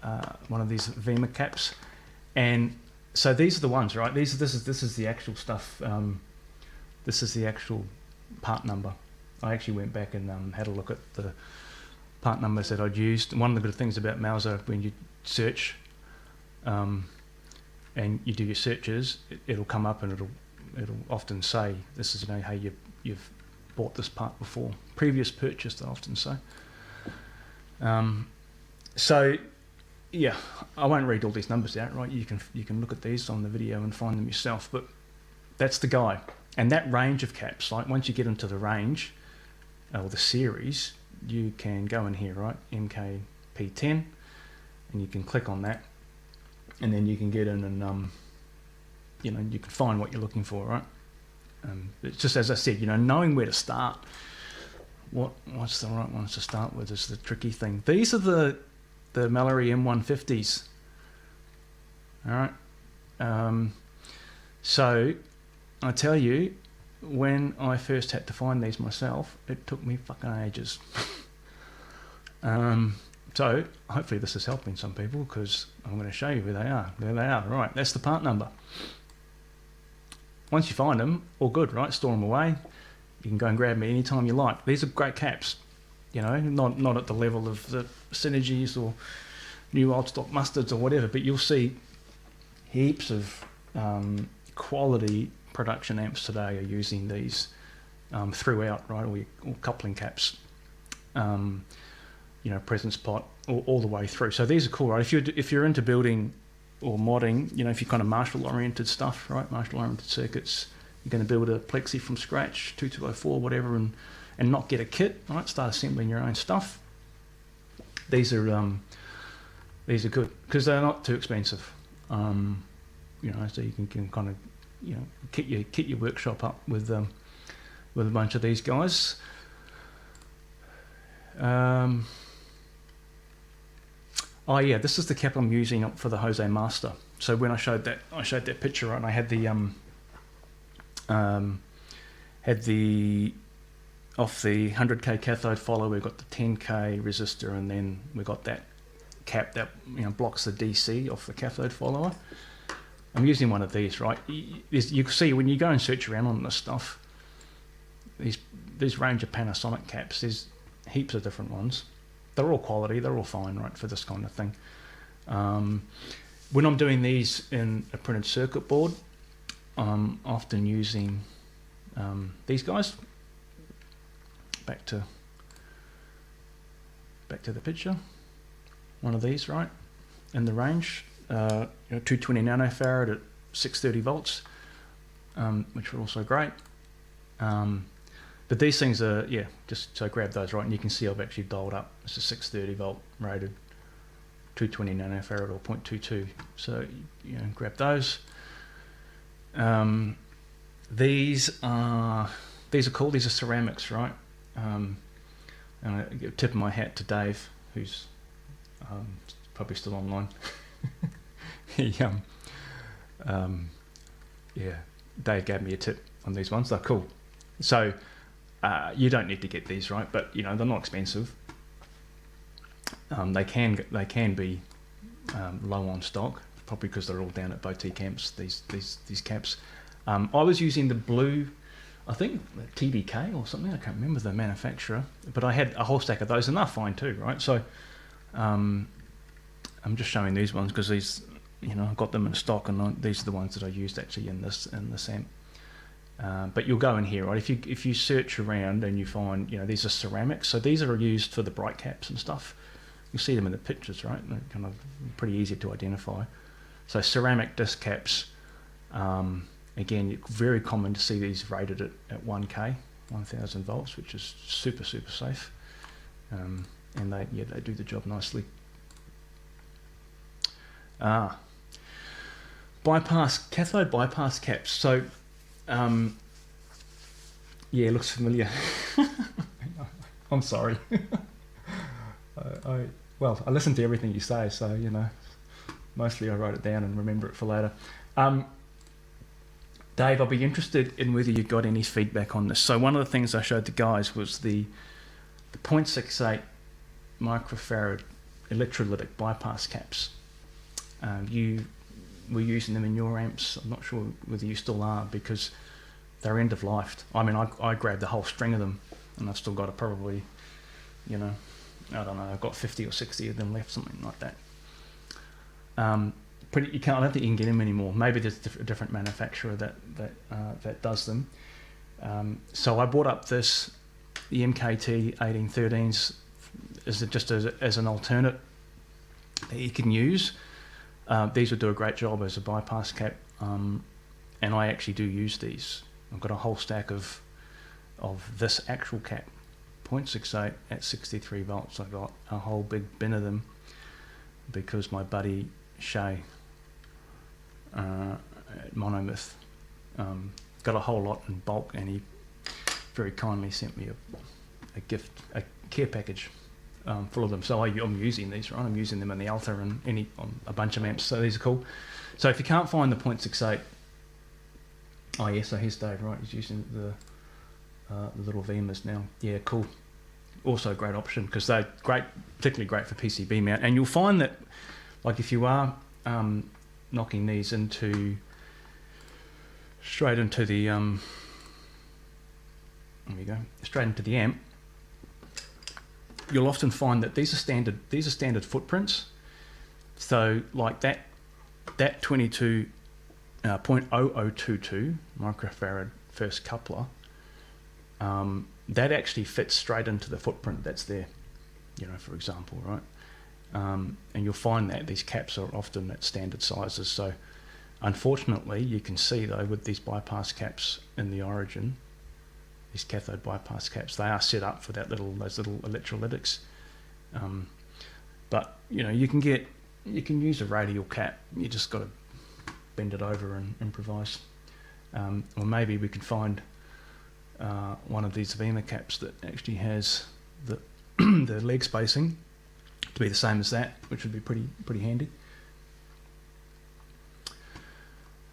Vima caps, and so these are the ones, right? This is the actual stuff. This is the actual part number. I actually went back and had a look at the part numbers that I'd used. And one of the good things about Mauser, when you search and you do your searches, it'll come up and it'll often say, this is, hey, you've bought this part before. Previous purchase, they often say. So yeah, I won't read all these numbers out, right? You can look at these on the video and find them yourself, but that's the guy. And that range of caps, like once you get into the range or the series, you can go in here, right? MKP10, and you can click on that, and then you can get in and you can find what you're looking for, right? It's just, as I said, knowing where to start. What's the right ones to start with is the tricky thing. These are the Mallory M150s. All right. So I tell you, when I first had to find these myself, it took me fucking ages. So hopefully this is helping some people, because I'm going to show you where they are. There they are. Right, that's the part number. Once you find them, all good, right? Store them away. You can go and grab me anytime you like. These are great caps, not at the level of the Synergies or new old stock mustards or whatever, but you'll see heaps of quality production amps today are using these throughout, right? All coupling caps, presence pot, all the way through. So these are cool, right? If you're into building or modding, if you're kind of Marshall-oriented stuff, right? Marshall-oriented circuits, you're going to build a plexi from scratch, 2204, whatever, and not get a kit, right? Start assembling your own stuff. These are good because they're not too expensive. So you can kind of kit your workshop up with a bunch of these guys. Oh yeah, this is the cap I'm using for the Jose Master. So when I showed that picture, right, and I had the off the 100k cathode follower, we've got the 10k resistor, and then we got that cap that blocks the DC off the cathode follower. I'm using one of these, right? You can see when you go and search around on this stuff, these range of Panasonic caps, there's heaps of different ones. They're all quality, they're all fine, right, for this kind of thing. When I'm doing these in a printed circuit board, I'm often using these guys. Back to the picture. One of these, right, in the range, 220 nanofarad at 630 volts, which are also great. But these things are, just so grab those, right, and you can see I've actually dialed up. It's a 630 volt rated 220 nanofarad or 0.22. So grab those. These are cool. These are ceramics, right? And I give a tip of my hat to Dave, who's probably still online. Dave gave me a tip on these ones. They're cool. So you don't need to get these, right? But they're not expensive. They can be low on stock, probably because they're all down at boutique amps. These caps. I was using the blue. I think TDK or something. I can't remember the manufacturer, but I had a whole stack of those, and they're fine too, right? So I'm just showing these ones because these, I've got them in stock, and these are the ones that I used actually in this amp. But you'll go in here, right? If you search around and you find, these are ceramics, so these are used for the bright caps and stuff. You see them in the pictures, right? They're kind of pretty easy to identify. So ceramic disc caps. Again, very common to see these rated at 1K, 1000 volts, which is super safe, and they do the job nicely. Cathode bypass caps. So, it looks familiar. I'm sorry. I listen to everything you say, so mostly I wrote it down and remember it for later. Dave, I'll be interested in whether you got any feedback on this. So one of the things I showed the guys was the 0.68 microfarad electrolytic bypass caps. You were using them in your amps. I'm not sure whether you still are, because they're end of life. I mean, I grabbed the whole string of them, and I've still got probably, I don't know, I've got 50 or 60 of them left, something like that. I don't think you can get them anymore. Maybe there's a different manufacturer that does them. So I brought up the MKT 1813s as an alternate that you can use. These would do a great job as a bypass cap, and I actually do use these. I've got a whole stack of this actual cap, 0.68 at 63 volts. I've got a whole big bin of them because my buddy Shay at Monomyth got a whole lot in bulk, and he very kindly sent me a gift, a care package full of them. So I'm using these, right? I'm using them in the Alta and on a bunch of amps, so these are cool. So if you can't find the 0.68, oh yeah, so here's Dave, right? He's using the little VMers now. Yeah, cool. Also a great option because they're great, particularly great for PCB mount. And you'll find that, like, if you are knocking these straight into the there we go, straight into the amp, you'll often find that these are standard footprints. So like that 22 0.0022 microfarad first coupler, that actually fits straight into the footprint that's there, for example, right? And you'll find that these caps are often at standard sizes. So unfortunately, you can see though with these bypass caps in the origin, these cathode bypass caps, they are set up for those little electrolytics. But you can use a radial cap. You just got to bend it over and improvise. Or maybe we can find one of these VMer caps that actually has the the leg spacing to be the same as that, which would be pretty handy.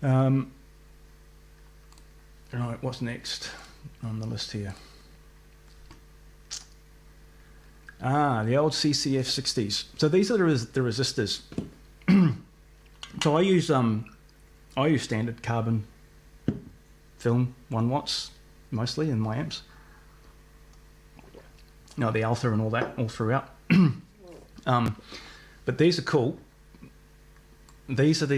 Right, what's next on the list here? The old CCF 60s. So these are the resistors. So I use standard carbon film 1 watts mostly in my amps. The Alpha and all that all throughout. But these are cool. These are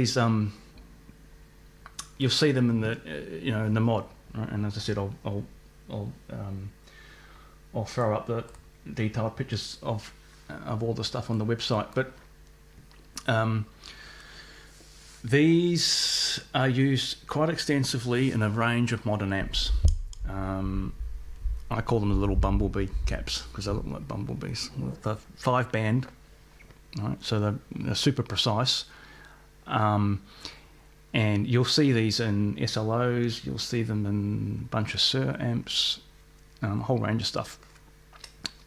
you'll see them in the in the mod, right? And as I said, I'll throw up the detailed pictures of all the stuff on the website. But these are used quite extensively in a range of modern amps. I call them the little bumblebee caps because they look like bumblebees. The 5-band, right? So they're super precise. And you'll see these in SLOs, you'll see them in a bunch of SIR amps, a whole range of stuff.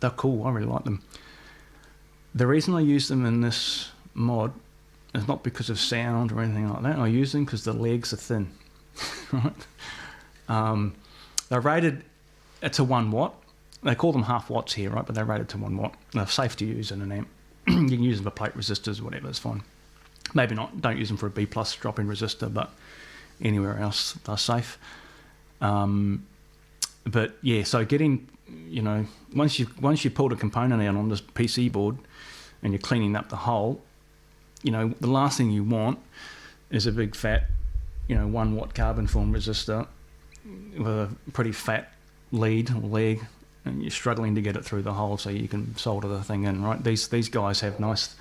They're cool, I really like them. The reason I use them in this mod is not because of sound or anything like that. I use them because the legs are thin, right? They're rated, it's a 1 watt. They call them half watts here, right? But they're rated to 1 watt. They're safe to use in an amp. You can use them for plate resistors or whatever, it's fine. Maybe not, don't use them for a B+ drop-in resistor, but anywhere else they're safe. But yeah, so getting, you know, once you pulled a component out on this PC board and you're cleaning up the hole, you know, the last thing you want is a big fat, you know, 1 watt carbon film resistor with a pretty fat lead or leg, and you're struggling to get it through the hole so you can solder the thing in, right? These guys have nice,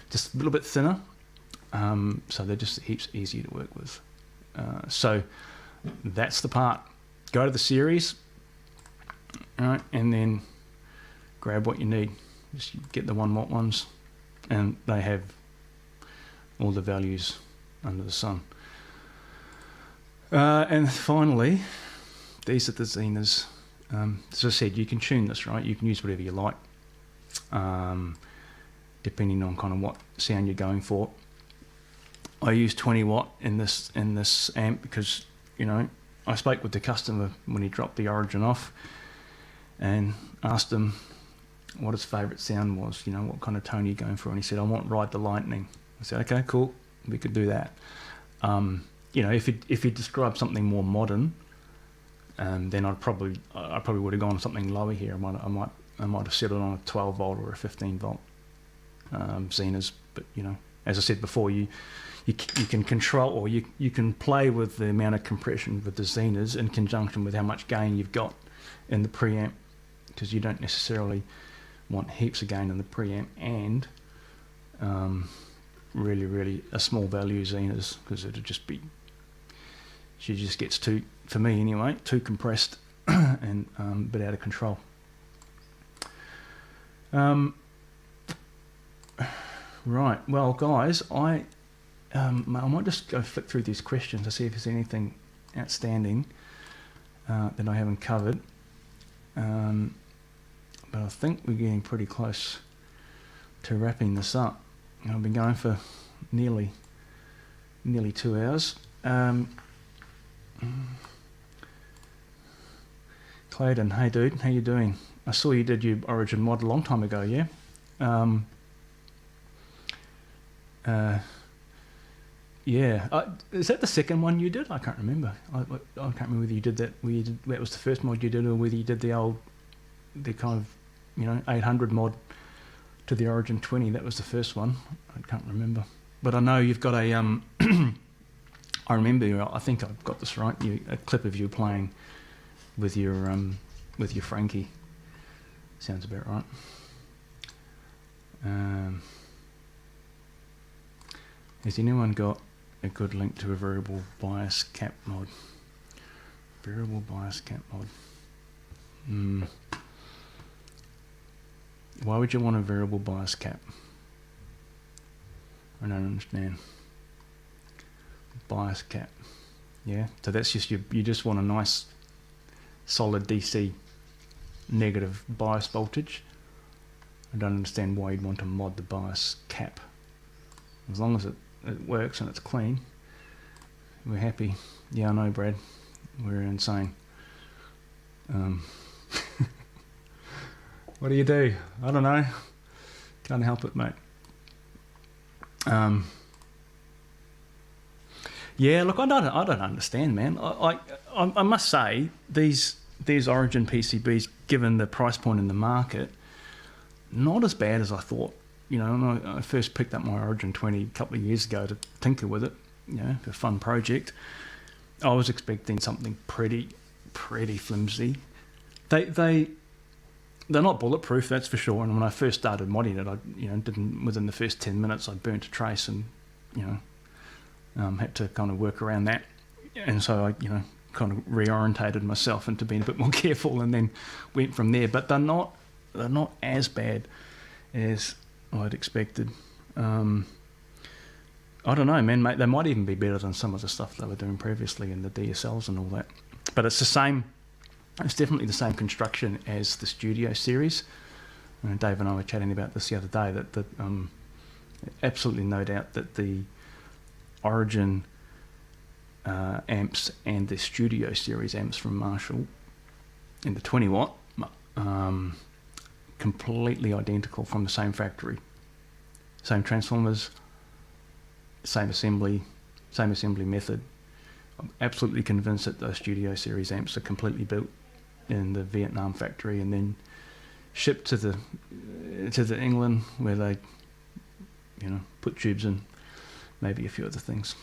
just a little bit thinner, so they're just heaps easier to work with. So that's the part. Go to the series, right, and then grab what you need. Just get the 1 watt ones, and they have all the values under the sun. And finally, these are the zeners. As I said, you can tune this, right? You can use whatever you like, depending on kind of what sound you're going for. I use 20 watt in this amp because, you know, I spoke with the customer when he dropped the Origin off and asked him what his favourite sound was, you know, what kind of tone are you going for, and he said, I want Ride the Lightning. I said, okay, cool, we could do that. You know, if he described something more modern, then I probably would have gone something lower here. I might have settled on a 12 volt or a 15 volt zeners. But you know, as I said before, you can control, or you can play with the amount of compression with the zeners in conjunction with how much gain you've got in the preamp, because you don't necessarily want heaps of gain in the preamp and really a small value zeners, because it'd just be, she just gets too, for me anyway, too compressed and a bit out of control. Right, well guys, I might just go flick through these questions to see if there's anything outstanding that I haven't covered. But I think we're getting pretty close to wrapping this up. I've been going for nearly 2 hours. Clayton, hey dude, how you doing? I saw you did your Origin mod a long time ago, yeah? Yeah, is that the second one you did? I can't remember. I can't remember whether you did that. That was the first mod you did, or whether you did the kind of, you know, 800 mod to the Origin 20. That was the first one. I can't remember, but I know you've got a I remember. I think I've got this right. A clip of you playing with your Frankie. Sounds about right. Has anyone got a good link to a variable bias cap mod? Variable bias cap mod. Why would you want a variable bias cap? I don't understand. Bias cap. Yeah, so that's just you just want a nice solid DC negative bias voltage. I don't understand why you'd want to mod the bias cap. As long as it works and it's clean, we're happy. Yeah, I know, Brad. We're insane. What do you do? I don't know. Can't help it, mate. Yeah, look, I don't understand, man. I must say these Origin PCBs, given the price point in the market, not as bad as I thought. You know, when I first picked up my Origin 20 a couple of years ago to tinker with it, you know, for a fun project, I was expecting something pretty flimsy. They're not bulletproof, that's for sure. And when I first started modding it, within the first 10 minutes, I burnt a trace and, had to kind of work around that. And so I, kind of reorientated myself into being a bit more careful and then went from there. But they're not as bad as I'd expected. I don't know, man, mate. They might even be better than some of the stuff they were doing previously in the DSLs and all that. But it's the same. It's definitely the same construction as the Studio series. Dave and I were chatting about this the other day. That absolutely no doubt that the Origin amps and the Studio series amps from Marshall in the 20 watt, completely identical from the same factory, same transformers, same assembly method. I'm absolutely convinced that the Studio series amps are completely built in the Vietnam factory and then shipped to the England where they, put tubes in, maybe a few other things.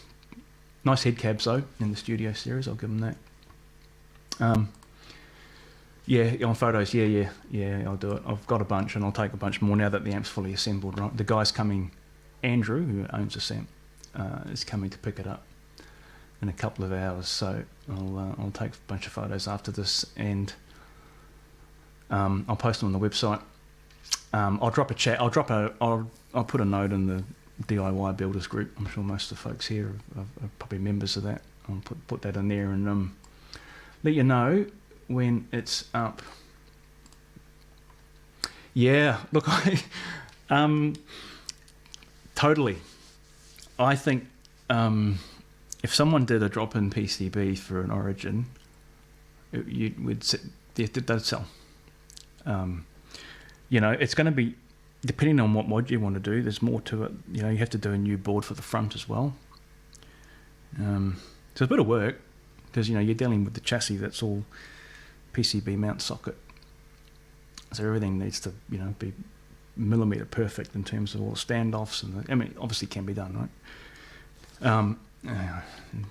Nice head cabs though in the Studio series. I'll give them that. Yeah, on photos. Yeah. I'll do it. I've got a bunch, and I'll take a bunch more now that the amp's fully assembled. Right, the guy's coming. Andrew, who owns this amp, is coming to pick it up in a couple of hours. So I'll take a bunch of photos after this, and I'll post them on the website. I'll drop a chat. I'll put a note in the DIY builders group. I'm sure most of the folks here are probably members of that. I'll put that in there and let you know when it's up. Yeah, look, totally. I think if someone did a drop-in PCB for an Origin, they'd sell. It's going to be, depending on what mod you want to do, there's more to it. You have to do a new board for the front as well. So it's a bit of work because, you're dealing with the chassis that's all PCB mount socket. So everything needs to, be millimeter perfect in terms of all the standoffs. And obviously can be done, right?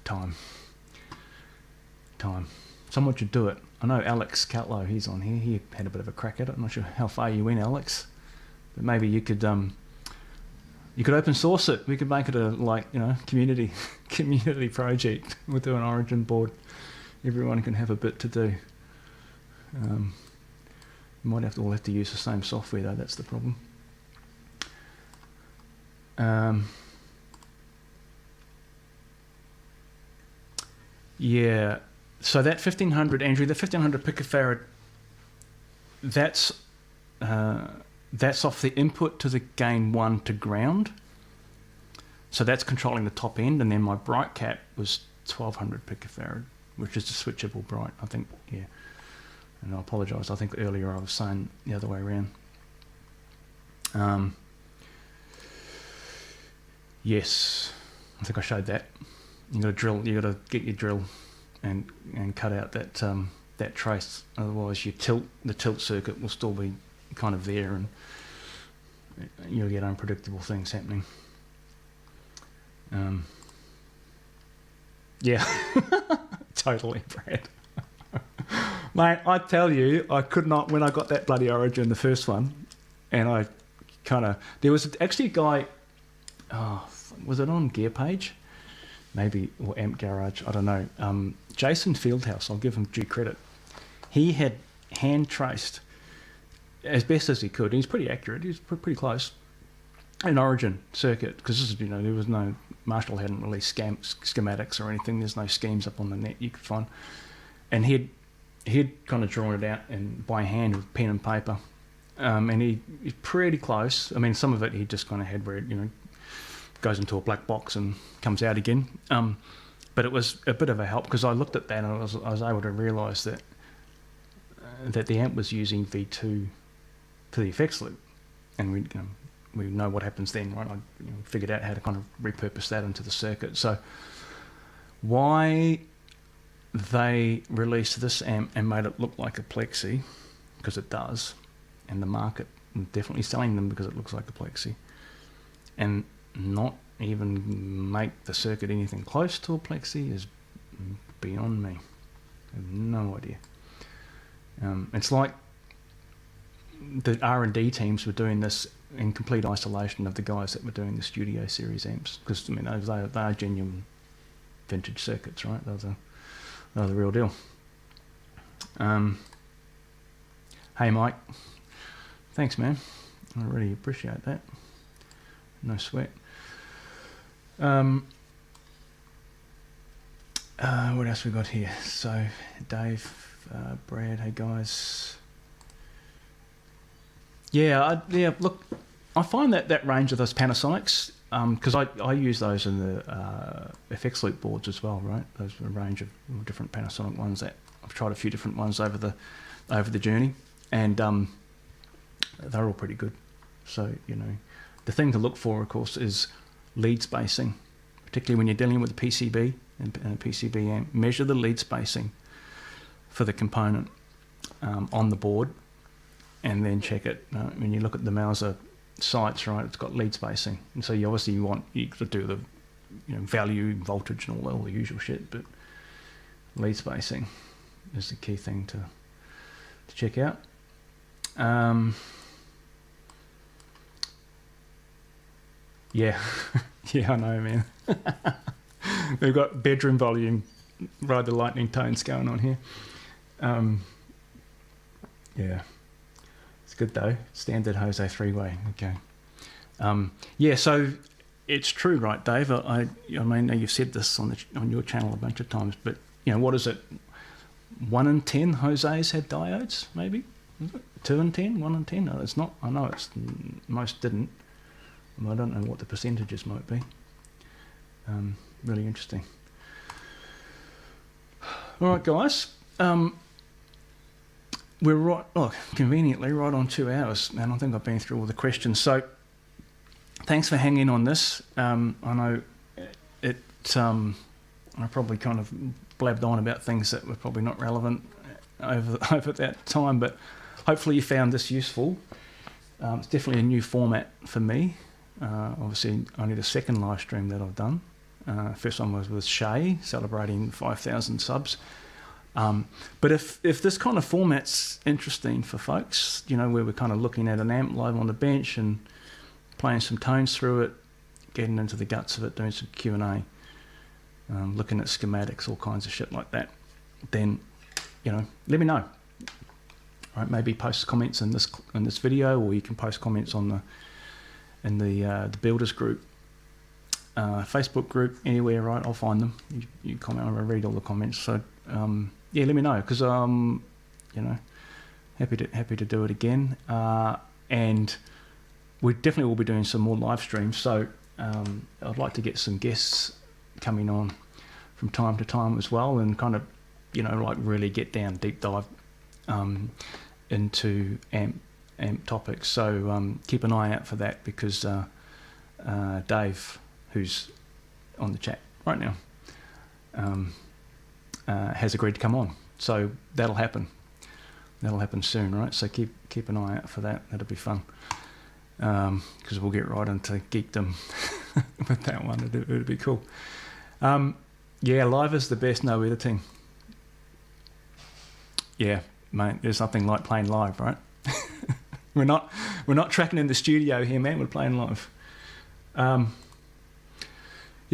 Time. Someone should do it. I know Alex Catlow, he's on here. He had a bit of a crack at it. I'm not sure how far you went, Alex. But maybe you could open source it. We could make it a community project. We'll do an Origin board. Everyone can have a bit to do. You might all have to use the same software though. That's the problem. Yeah. So that 1500, Andrew, the 1500 picofarad. That's off the input to the gain 1 to ground. So that's controlling the top end, and then my bright cap was 1200 picofarad, which is the switchable bright, I think. Yeah. And I apologise. I think earlier I was saying the other way around. Yes, I think I showed that. You got to drill. You got to get your drill and cut out that trace. Otherwise, the tilt circuit will still be kind of there, and you'll get unpredictable things happening. Yeah, totally, Brad. Mate, I tell you, I could not, when I got that bloody Origin, the first one, and there was actually a guy, was it on Gear Page? Maybe, or Amp Garage, I don't know. Jason Fieldhouse, I'll give him due credit. He had hand traced, as best as he could, he's pretty accurate, he's pretty close, an Origin circuit, because this is, there was no, Marshall hadn't released schematics or anything, there's no schemes up on the net you could find, and he'd kind of drawn it out and by hand with pen and paper, and he's pretty close. I mean, some of it he just kind of had where it, goes into a black box and comes out again. But it was a bit of a help because I looked at that and I was able to realise that the amp was using V2 for the effects loop, and we know what happens then, right? I figured out how to kind of repurpose that into the circuit. So why they released this amp and made it look like a Plexi, because it does, and the market definitely selling them because it looks like a Plexi, and not even make the circuit anything close to a Plexi is beyond me. I have no idea. It's like the R&D teams were doing this in complete isolation of the guys that were doing the Studio Series amps, because they are genuine vintage circuits, right? They're the real deal. Hey Mike, thanks man, I really appreciate that. No sweat. What else we got here? So Dave, Brad, hey guys. Look, I find that range of those Panasonics, because I use those in the FX loop boards as well, right? Those are a range of different Panasonic ones that I've tried a few different ones over the journey, and they're all pretty good. So the thing to look for, of course, is lead spacing, particularly when you're dealing with a PCB and a PCB amp. Measure the lead spacing for the component, on the board, and then check it. When you look at the Mauser sites, right, it's got lead spacing, and so you obviously you could do the value, voltage, and all the usual shit, but lead spacing is the key thing to check out. Yeah, yeah, I know, man. We've got bedroom volume, ride the lightning tones going on here. Yeah, it's good though. Standard Jose three-way. Okay. Yeah, so it's true, right, Dave? I mean, you've said this on your channel a bunch of times, but what is it? 1 in 10 Jose's had diodes, maybe? Is it 2 in 10? 1 in 10? No, it's not. I know it's most didn't. I don't know what the percentages might be. Really interesting. All right, guys. We're conveniently right on 2 hours, and I think I've been through all the questions. So, thanks for hanging on this. I know it. I probably kind of blabbed on about things that were probably not relevant over that time, but hopefully you found this useful. It's definitely a new format for me. Obviously, only the second live stream that I've done. First one was with Shay, celebrating 5,000 subs. But if this kind of format's interesting for folks, where we're kind of looking at an amp live on the bench and playing some tones through it, getting into the guts of it, doing some Q&A, looking at schematics, all kinds of shit like that, then, let me know. All right, maybe post comments in this video, or you can post comments in the builders group, Facebook group, anywhere, right? I'll find them. You comment, I'll read all the comments. So yeah, let me know, because happy to do it again. And we definitely will be doing some more live streams. So I'd like to get some guests coming on from time to time as well, and kind of like really get down, deep dive into amp topics. So keep an eye out for that, because Dave, who's on the chat right now, has agreed to come on. So that'll happen soon, right? So keep an eye out for that. That'll be fun, because we'll get right into geekdom with that one. It'll be cool. Yeah, live is the best, no editing. Yeah, mate, there's nothing like playing live, right? We're not tracking in the studio here, man. We're playing live. Yeah,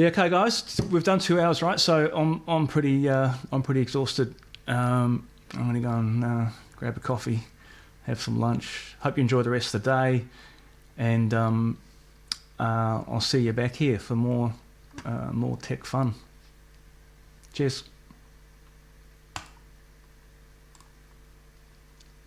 okay, guys, we've done 2 hours, right? So I'm pretty exhausted. I'm gonna go and grab a coffee, have some lunch. Hope you enjoy the rest of the day, and I'll see you back here for more tech fun. Cheers.